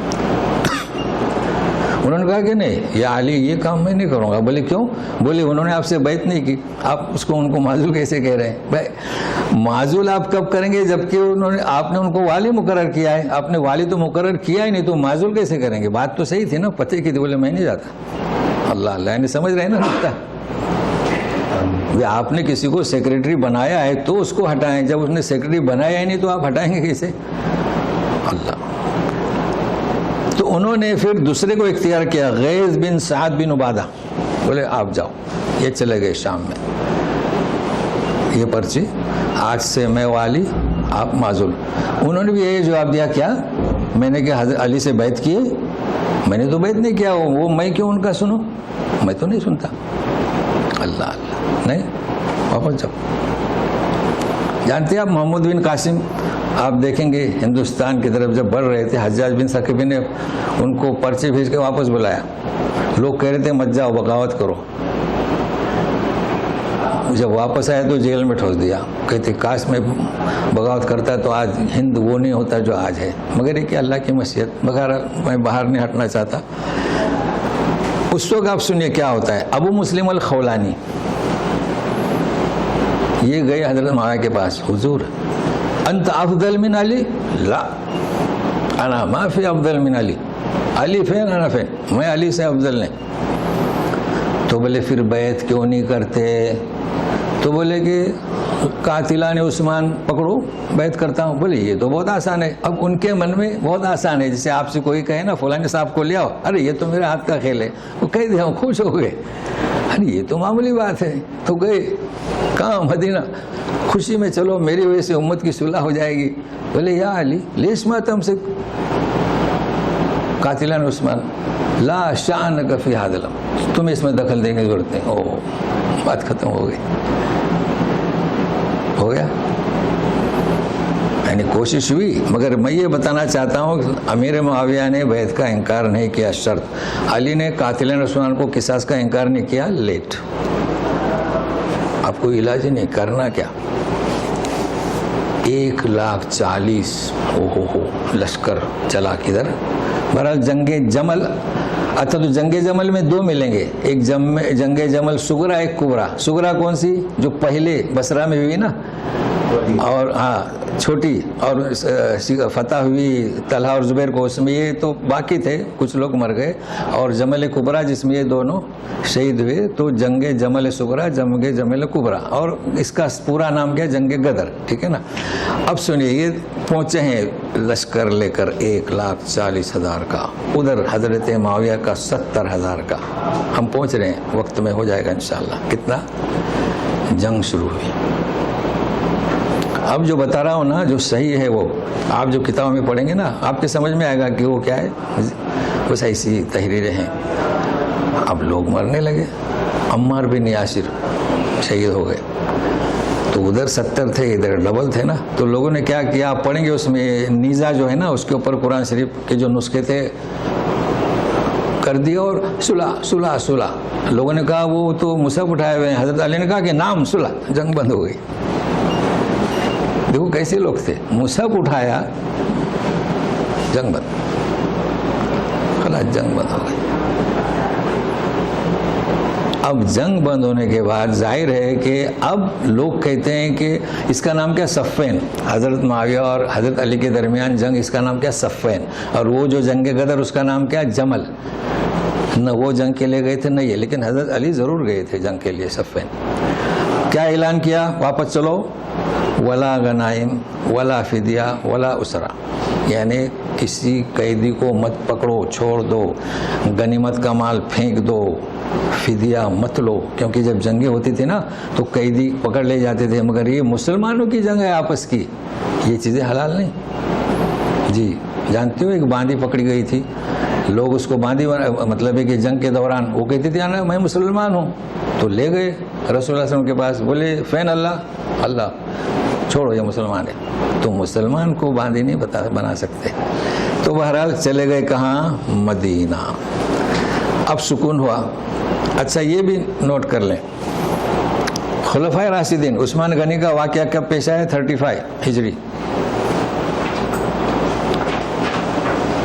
انہوں نے کہا کہ نہیں یا علی یہ کام میں نہیں کروں گا. بولے کیوں؟ بولے انہوں نے آپ سے بیعت نہیں کی, آپ اس کو ان کو معزول کیسے کہہ رہے ہیں؟ بھائی معزول آپ کب کریں گے جبکہ آپ نے ان کو والی مقرر کیا ہے. آپ نے والی تو مقرر کیا ہی نہیں, تو معزول کیسے کریں گے؟ بات تو صحیح تھی نا, پتے کی تھی. بولے میں نہیں جاتا. اللہ اللہ نے سمجھ رہے نا نقطہ. آپ نے کسی کو سیکریٹری بنایا ہے تو اس کو ہٹائیں, جب اس نے سیکریٹری بنایا ہی نہیں تو آپ ہٹائیں گے کیسے؟ اللہ. تو انہوں نے پھر دوسرے کو اختیار کیا, غیظ بن سعد بن عبادہ. بولے آپ جاؤ. یہ چلے گئے شام میں. یہ پرچی آج سے میں والی, آپ معزول. انہوں نے بھی یہ جواب دیا, کیا میں نے کہ حضرت علی سے بیعت کی ہے؟ میں نے تو بیعت نہیں کیا. وہ میں کیوں ان کا سنوں؟ میں تو نہیں سنتا. اللہ اللہ نہیں, واپس جاؤ. جانتے ہیں آپ محمود بن قاسم, آپ دیکھیں گے ہندوستان کی طرف جب بڑھ رہے تھے, حجاج بن ثقفی نے ان کو پرچے بھیج کے واپس بلایا. لوگ کہہ رہے تھے مت جاؤ, بغاوت کرو. جب واپس آئے تو جیل میں ٹھوس دیا. کہتے کاش میں بغاوت کرتا تو آج ہند وہ نہیں ہوتا جو آج ہے. مگر یہ کہ اللہ کی مشیت. مگر میں باہر نہیں ہٹنا چاہتا. اس وقت آپ سنیے کیا ہوتا ہے. ابو مسلم الخولانی یہ گئے حضرت معاویہ کے پاس, حضور انت افضل من علی؟ لا انا ما فی افضل من علی. علی فین انا فین, میں علی سے افضل نہیں. تو بولے پھر بیعت کیوں نہیں کرتے؟ تو بولے کہ قاتلان عثمان پکڑو, بیعت کرتا ہوں. بولے یہ تو بہت آسان ہے. اب ان کے من میں بہت آسان ہے, جیسے آپ سے کوئی کہے نا فلاں صاحب کو لے آؤ, ارے یہ تو میرے ہاتھ کا کھیل ہے, وہ کہہ دیا, خوش ہو گئے. ارے یہ تو معمولی بات ہے. تو گئے کہاں؟ مدینہ. خوشی میں چلو میری وجہ سے امت کی صلح ہو جائے گی. بولے یا علی لیش ما تمسک قاتلان عثمان لا شأنک فی ھذا الامر, تمہیں اس میں دخل دینے کی ضرورت نہیں. او بات ختم ہو گئی. ہو گیا. یعنی کوشش ہوئی. مگر میں یہ بتانا چاہتا ہوں امیر معاویہ نے بیعت کا انکار نہیں کیا شرط. علی نے قاتلان عثمان کو قصاص کا انکار نہیں کیا لیٹ. آپ کو علاج ہی نہیں کرنا کیا. 140,000 لشکر چلا کدھر. بہرحال جنگ جمل. اچھا تو جنگ جمل میں دو ملیں گے, ایک جنگ جمل سغرا, ایک کبرا. سغرا کون سی؟ جو پہلے بصرہ میں ہوئی نا, اور ہاں چھوٹی, اور فتح ہوئی طلحہ اور زبیر کو, اس میں یہ تو باقی تھے, کچھ لوگ مر گئے. اور جمل کبرا جس میں یہ دونوں شہید ہوئے, تو جنگ جمل سغرا, جنگ جمل کبرا. اور اس کا پورا نام کیا؟ جنگ غدر. ٹھیک ہے نا. اب سنیے, یہ پہنچے ہیں لشکر لے کر 140,000 کا, ادھر حضرت معاویہ کا 70,000 کا. ہم پہنچ رہے ہیں, وقت میں ہو جائے گا انشاءاللہ. کتنا جنگ شروع ہوئی. اب جو بتا رہا ہوں نا جو صحیح ہے, وہ آپ جو کتابوں میں پڑھیں گے نا آپ کے سمجھ میں آئے گا کہ وہ کیا ہے. بس ایسی تحریریں ہیں. اب لوگ مرنے لگے. عمار بن یاسر شہید ہو گئے. تو ادھر 70 تھے, ادھر ڈبل تھے نا. تو لوگوں نے کیا کیا, آپ پڑھیں گے اس میں نیزہ جو ہے نا اس کے اوپر قرآن شریف کے جو نسخے تھے کر دیا, اور صلح صلح صلح. لوگوں نے کہا وہ تو مصحف اٹھائے ہوئے ہیں. حضرت علی نے کہا کہ نام صلح. جنگ بند ہو گئی. دیکھو کیسے لوگ تھے, مصحف اٹھایا, جنگ بند. خلاص جنگ بند ہو گئی. اب جنگ بند ہونے کے بعد ظاہر ہے کہ اب لوگ کہتے ہیں کہ اس کا نام کیا؟ صفین. حضرت معاویہ اور حضرت علی کے درمیان جنگ, اس کا نام کیا؟ صفین. اور وہ جو جنگ غدر اس کا نام کیا؟ جمل. نہ وہ جنگ کے لیے گئے تھے نہ یہ, لیکن حضرت علی ضرور گئے تھے جنگ کے لیے. صفین کیا اعلان کیا؟ واپس چلو. ولا غنائم ولا فدیہ ولا اسرا, یعنی کسی قیدی کو مت پکڑو, چھوڑ دو. غنیمت کا مال پھینک دو. فدیہ مت لو, کیونکہ جب جنگیں ہوتی تھی نا تو قیدی پکڑ لے جاتے تھے. مگر یہ مسلمانوں کی جنگ ہے آپس کی, یہ چیزیں حلال نہیں. جی جانتے ہو, ایک باندی پکڑی گئی تھی. لوگ اس کو باندی, مطلب ہے کہ جنگ کے دوران وہ کہتی تھی نا میں مسلمان ہوں, تو لے گئے رسول اللہ صلی اللہ علیہ وسلم کے پاس. بولے فین اللہ, اللہ چھوڑو یہ مسلمان ہے. تو مسلمان کو باندی نہیں بنا سکتے. تو بہرحال چلے گئے کہاں؟ مدینہ. اب سکون ہوا. اچھا یہ بھی نوٹ کر لیں, خلفائے راشدین. عثمان غنی کا واقعہ کب پیش آیا؟ 35 ہجری.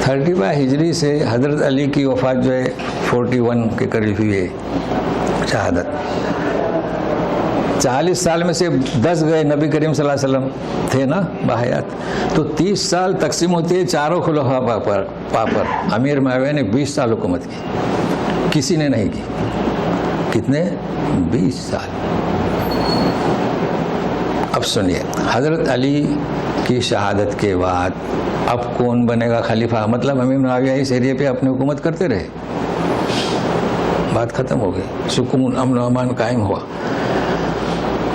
35 ہجری سے حضرت علی کی وفات جو ہے 41 کے قریب ہوئی ہے شہادت. 40 سال میں سے 10 گئے نبی کریم صلی اللہ علیہ وسلم تھے نا باحیات, تو 30 سال تقسیم ہوتی ہے چاروں خلفاء پر. امیر معاویہ نے 20 سال حکومت کی, کسی نے نہیں کی. کتنے؟ 20 سال. اب سنیے, حضرت علی کی شہادت کے بعد اب کون بنے گا خلیفہ؟ مطلب امیر معاویہ اس ایریے پہ اپنی حکومت کرتے رہے, بات ختم ہو گئی, سکون امن و امان قائم ہوا.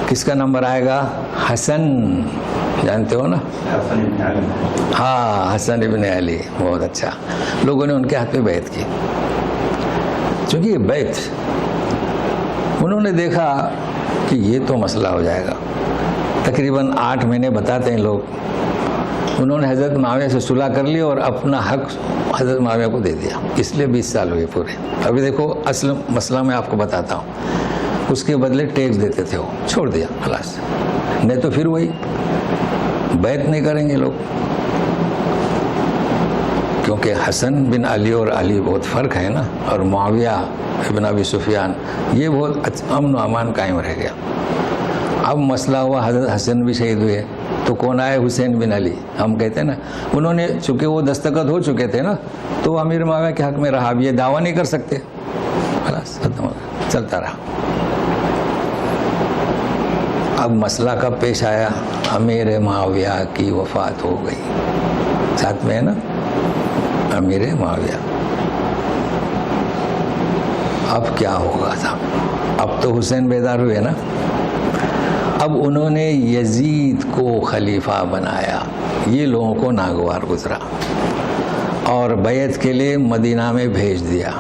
کس کا نمبر آئے گا؟ حسن, جانتے ہو نا؟ ہاں, حسن ابن علی. بہت اچھا. لوگوں نے ان کے ہاتھ پہ بیعت کی, چونکہ یہ بیعت انہوں نے دیکھا کہ یہ تو مسئلہ ہو جائے گا. تقریباً 8 مہینے بتاتے ہیں لوگ, انہوں نے حضرت معاویہ سے صلح کر لی اور اپنا حق حضرت معاویہ کو دے دیا. اس لیے 20 سال ہوئے پورے. ابھی دیکھو اصل مسئلہ میں آپ کو بتاتا ہوں. اس کے بدلے ٹیکس دیتے تھے, وہ چھوڑ دیا خلاص. نہیں تو پھر وہی بیعت نہیں کریں گے لوگ, کیونکہ حسن بن علی اور علی بہت فرق ہے نا, اور معاویہ ابن ابی سفیان, یہ بہت امن و امان قائم رہ گیا. اب مسئلہ ہوا, حضرت حسن بھی شہید ہوئے, تو کون آئے؟ حسین بن علی. ہم کہتے ہیں نا, انہوں نے چونکہ وہ دستخط ہو چکے تھے نا, تو امیر معاویہ کے حق میں رہا. اب یہ دعویٰ نہیں کر سکتے, خلاص ختم ہو گیا, چلتا رہا. اب مسئلہ کب پیش آیا؟ امیر معاویہ کی وفات ہو گئی. ساتھ میں ہے نا امیر معاویہ. اب کیا ہوگا تھا؟ اب تو حسین بیدار ہوئے نا. اب انہوں نے یزید کو خلیفہ بنایا. یہ لوگوں کو ناگوار گزرا اور بیعت کے لیے مدینہ میں بھیج دیا.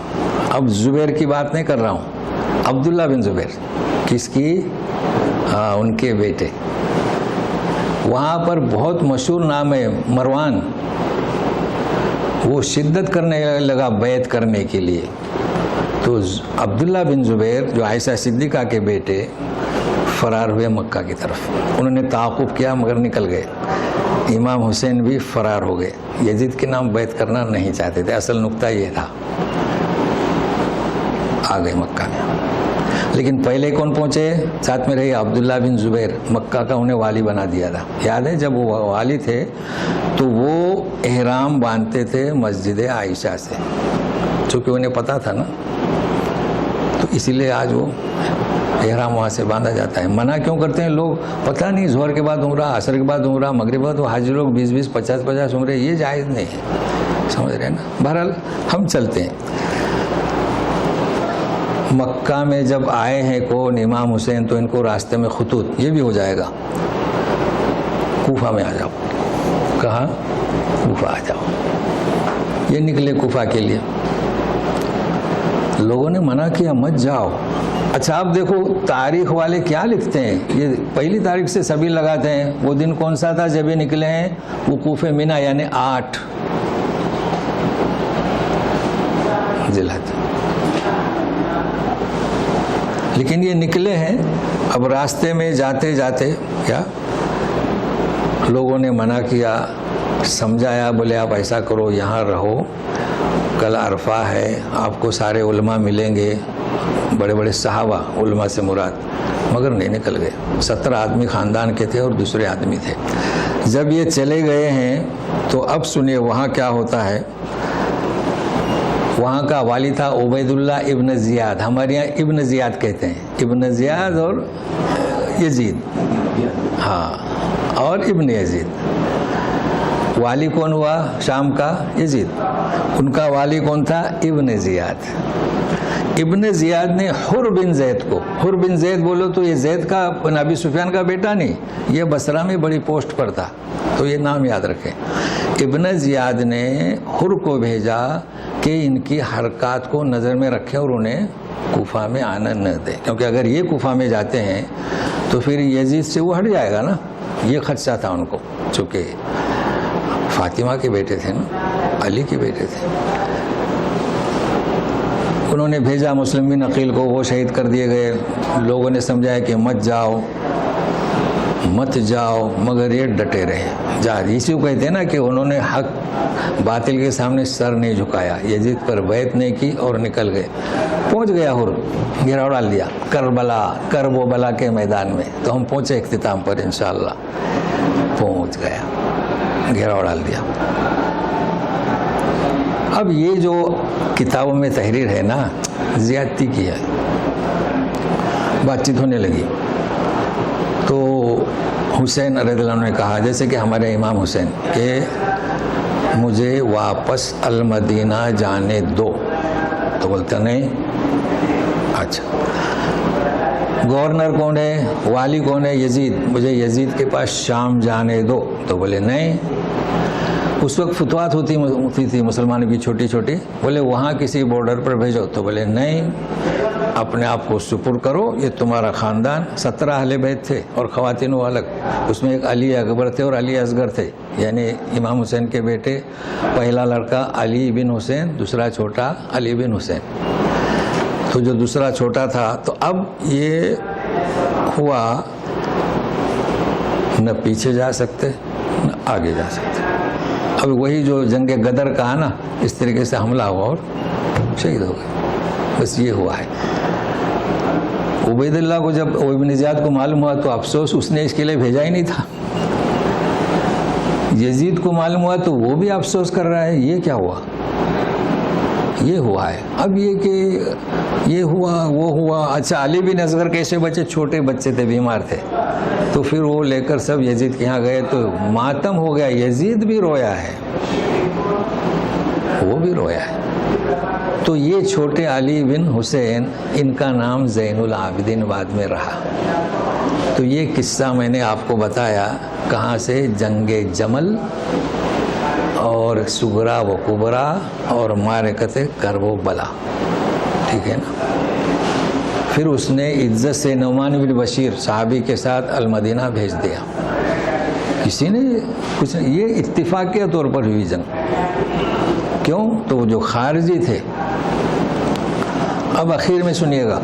اب زبیر کی بات نہیں کر رہا ہوں, عبداللہ بن زبیر. کس کی؟ ہاں, ان کے بیٹے. وہاں پر بہت مشہور نام ہے مروان. وہ شدت کرنے لگا بیعت کرنے کے لیے. تو عبداللہ بن زبیر جو عائشہ صدیقہ کے بیٹے فرار ہوئے مکہ کی طرف. انہوں نے تعاقب کیا مگر نکل گئے. امام حسین بھی فرار ہو گئے. یزید کے نام بیعت کرنا نہیں چاہتے تھے, اصل نقطہ یہ تھا. آ گئے مکہ میں. لیکن پہلے کون پہنچے؟ ساتھ میں رہے عبداللہ بن زبیر. مکہ کا انہیں والی بنا دیا تھا. یاد ہے جب وہ والی تھے تو وہ احرام باندھتے تھے مسجد عائشہ سے, چونکہ انہیں پتا تھا نا, تو اسی لیے آج وہ احرام وہاں سے باندھا جاتا ہے. منع کیوں کرتے ہیں لوگ؟ پتہ نہیں, ظہر کے بعد عمرہ, عصر کے بعد عمرہ, مغرب کے بعد وہ حاجی لوگ 20-20, 50-50 عمرے, یہ جائز نہیں ہے. سمجھ رہے ہیں نا؟ بہرحال ہم چلتے ہیں. مکہ میں جب آئے ہیں کون؟ امام حسین. تو ان کو راستے میں خطوط, یہ بھی ہو جائے گا, کوفہ میں آ جاؤ. کہاں؟ کوفہ آ جاؤ. یہ نکلے کوفہ کے لیے. لوگوں نے منع کیا مت جاؤ. اچھا اب دیکھو تاریخ والے کیا لکھتے ہیں. یہ 1 تاریخ سے سبھی لگاتے ہیں. وہ دن کون سا تھا جب یہ نکلے ہیں؟ وقوف منی, یعنی 8 ذی الحجہ. لیکن یہ نکلے ہیں. اب راستے میں جاتے جاتے کیا لوگوں نے منع کیا, سمجھایا, بولے آپ ایسا کرو یہاں رہو, کل عرفہ ہے, آپ کو سارے علماء ملیں گے, بڑے بڑے صحابہ, علماء سے مراد. مگر نہیں نکل گئے. 17 آدمی خاندان کے تھے اور دوسرے آدمی تھے. جب یہ چلے گئے ہیں تو اب سنیے وہاں کیا ہوتا ہے. وہاں کا والی تھا عبید اللہ ابن زیاد. ہمارے یہاں ابن زیاد کہتے ہیں. ابن زیاد اور یزید, ہاں, اور ابن یزید. والی کون ہوا شام کا؟ یزید. ان کا والی کون تھا؟ ابن زیاد. ابن زیاد نے حر بن زید کو, حر بن زید بولو تو یہ زید کا ابی سفیان کا بیٹا نہیں, یہ بصرہ میں بڑی پوسٹ پر تھا, تو یہ نام یاد رکھیں. ابن زیاد نے حر کو بھیجا کہ ان کی حرکات کو نظر میں رکھیں اور انہیں کوفہ میں آنا نہ دیں, کیونکہ اگر یہ کوفہ میں جاتے ہیں تو پھر یزید سے وہ ہٹ جائے گا نا. یہ خدشہ تھا ان کو, چونکہ فاطمہ کے بیٹے تھے نا, علی کے بیٹے تھے. انہوں نے بھیجا مسلم بن عقیل کو, وہ شہید کر دیے گئے. لوگوں نے سمجھایا کہ مت جاؤ, مت جاؤ مگر یہ ڈٹے رہے جا. اسی کو کہتے ہیں نا کہ انہوں نے حق باطل کے سامنے سر نہیں جھکایا, یزید پر بیعت نہیں کی اور نکل گئے. پہنچ گیا اور گھیراؤ ڈال دیا کربلا, کرب و بلا کے میدان میں. تو ہم پہنچے اختتام پر انشاءاللہ, پہنچ گیا, گھیراؤ ڈال دیا. اب یہ جو کتابوں میں تحریر ہے نا, زیادتی کی ہے. بات چیت ہونے لگی تو حسین رضی اللہ عنہ نے کہا, جیسے کہ ہمارے امام حسین, کہ مجھے واپس المدینہ جانے دو. تو بولتا نہیں. اچھا گورنر کون ہے, والی کون ہے, یزید, مجھے یزید کے پاس شام جانے دو. تو بولے نہیں. اس وقت فتوحات ہوتی تھی مسلمانوں کی چھوٹی چھوٹی. بولے وہاں کسی بارڈر پر بھیجو. تو بولے نہیں, اپنے آپ کو سپر کرو, یہ تمہارا خاندان. 17 اہل بیت تھے اور خواتین و الگ. اس میں ایک علی اکبر تھے اور علی اصغر تھے, یعنی امام حسین کے بیٹے. پہلا لڑکا علی بن حسین, دوسرا چھوٹا علی بن حسین. تو جو دوسرا چھوٹا تھا, تو اب یہ ہوا نہ پیچھے جا سکتے نہ آگے جا سکتے. اب وہی جو جنگ غدر کا ہے نا, اس طریقے سے حملہ ہوا اور شہید ہو گئے. بس یہ ہوا ہے. عبید اللہ کو جب ابن زیاد کو معلوم ہوا تو افسوس, اس نے اس کے لیے بھیجا ہی نہیں تھا. یزید کو معلوم ہوا تو وہ بھی افسوس کر رہا ہے, یہ کیا ہوا, یہ ہوا ہے. اب یہ کہ یہ ہوا وہ ہوا. اچھا علی بن اصغر کیسے بچے, چھوٹے بچے تھے, بیمار تھے. تو پھر وہ لے کر سب یزید کے یہاں گئے تو ماتم ہو گیا. یزید بھی رویا ہے, وہ بھی رویا ہے. تو یہ چھوٹے علی بن حسین, ان کا نام زین العابدین بعد میں رہا. تو یہ قصہ میں نے آپ کو بتایا کہاں سے, جنگ جمل اور صغرا و کبرا اور معرکت کرب و بلا. ٹھیک ہے نا. پھر اس نے عزت سے نعمان بن بشیر صحابی کے ساتھ المدینہ بھیج دیا. کسی نے کچھ نہیں, یہ اتفاقیہ طور پر ہوئی جنگ. کیوں, تو جو خارجی تھے. اب اخیر میں سنیے گا,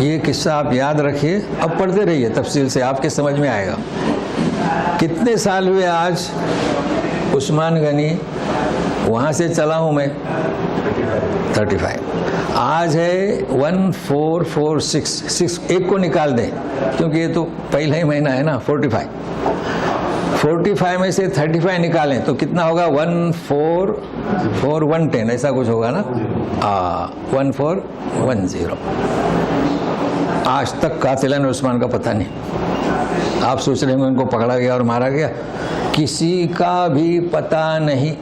یہ قصہ آپ یاد رکھیے, اب پڑھتے رہیے تفصیل سے, آپ کے سمجھ میں آئے گا. کتنے سال ہوئے آج عثمان غنی, وہاں سے چلا ہوں میں 35. آج ہے 1446, ایک کو نکال دیں کیونکہ یہ تو پہلا ہی مہینہ ہے نا. 45 میں سے 35 نکالیں تو کتنا ہوگا, 14110 ایسا کچھ ہوگا نا. 1410. آج تک قاتلان عثمان کا پتہ نہیں. آپ سوچ رہے ہیں ان کو پکڑا گیا اور مارا گیا, کسی کا بھی پتہ نہیں,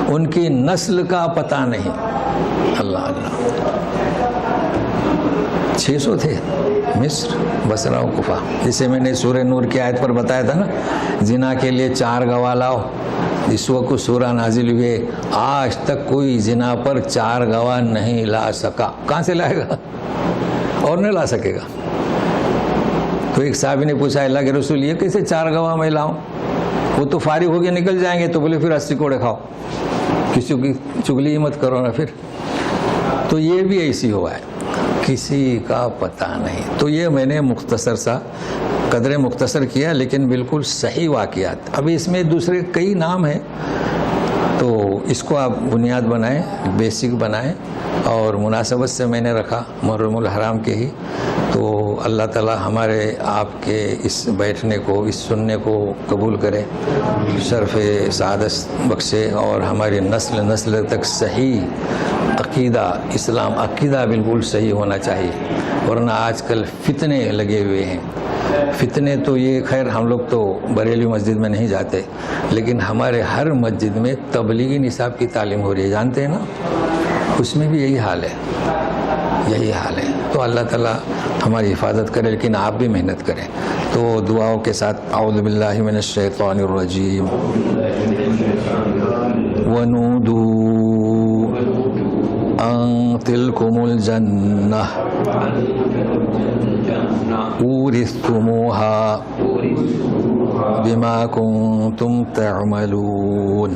ان کی نسل کا پتہ نہیں. اللہ اللہ. 600 تھے مصر, بصرہ و کوفہ, جسے میں نے سورہ نور کی آیت پر بتایا تھا نا, زنا کے لیے 4 گواہ لاؤ. اس وقت سورہ نازل ہوئے, آج تک کوئی زنا پر 4 گواہ نہیں لا سکا. کہاں سے لائے گا, اور نہیں لا سکے گا. تو ایک صحابی نے پوچھا, اللہ کے رسول یہ کیسے 4 گواہ میں لاؤں, وہ تو فارغ ہو کے نکل جائیں گے. تو بولے پھر 80 کوڑے کھاؤ, کسی کی چگلی مت کرو نا پھر. تو یہ بھی ایسی ہوا ہے, کسی کا پتہ نہیں. تو یہ میں نے مختصر سا قدر مختصر کیا, لیکن بالکل صحیح واقعات. ابھی اس میں دوسرے کئی نام ہیں, تو اس کو آپ بنیاد بنائیں, بیسک بنائیں. اور مناسبت سے میں نے رکھا محرم الحرام کے ہی. تو اللہ تعالی ہمارے آپ کے اس بیٹھنے کو, اس سننے کو قبول کرے, شرف سعادت بخشے, اور ہماری نسل تک صحیح عقیدہ, اسلام عقیدہ بالکل صحیح ہونا چاہیے. ورنہ آج کل فتنے لگے ہوئے ہیں. فتنے تو یہ خیر ہم لوگ تو بریلی مسجد میں نہیں جاتے, لیکن ہمارے ہر مسجد میں تبلیغی نصاب کی تعلیم ہو رہی ہے, جانتے ہیں نا, اس میں بھی یہی حال ہے, یہی حال ہے. تو اللہ تعالیٰ ہماری حفاظت کرے, لیکن آپ بھی محنت کریں. تو دعاؤں کے ساتھ اعوذ باللہ من الشیطان الرجیم. وَنُودُوا أَن تِلْكُمُ الْجَنَّةُ أُورِثْتُمُوهَا بِمَا كُنْتُمْ تَعْمَلُونَ.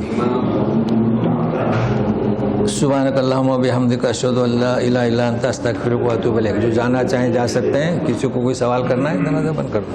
سبحانک اللہم و بحمدک اشہد ان لا الہ الا انت استغفرک و اتوب الیک. جو جانا چاہیں جا سکتے ہیں. کسی کو کوئی سوال کرنا ہے دروازہ بند کر دو.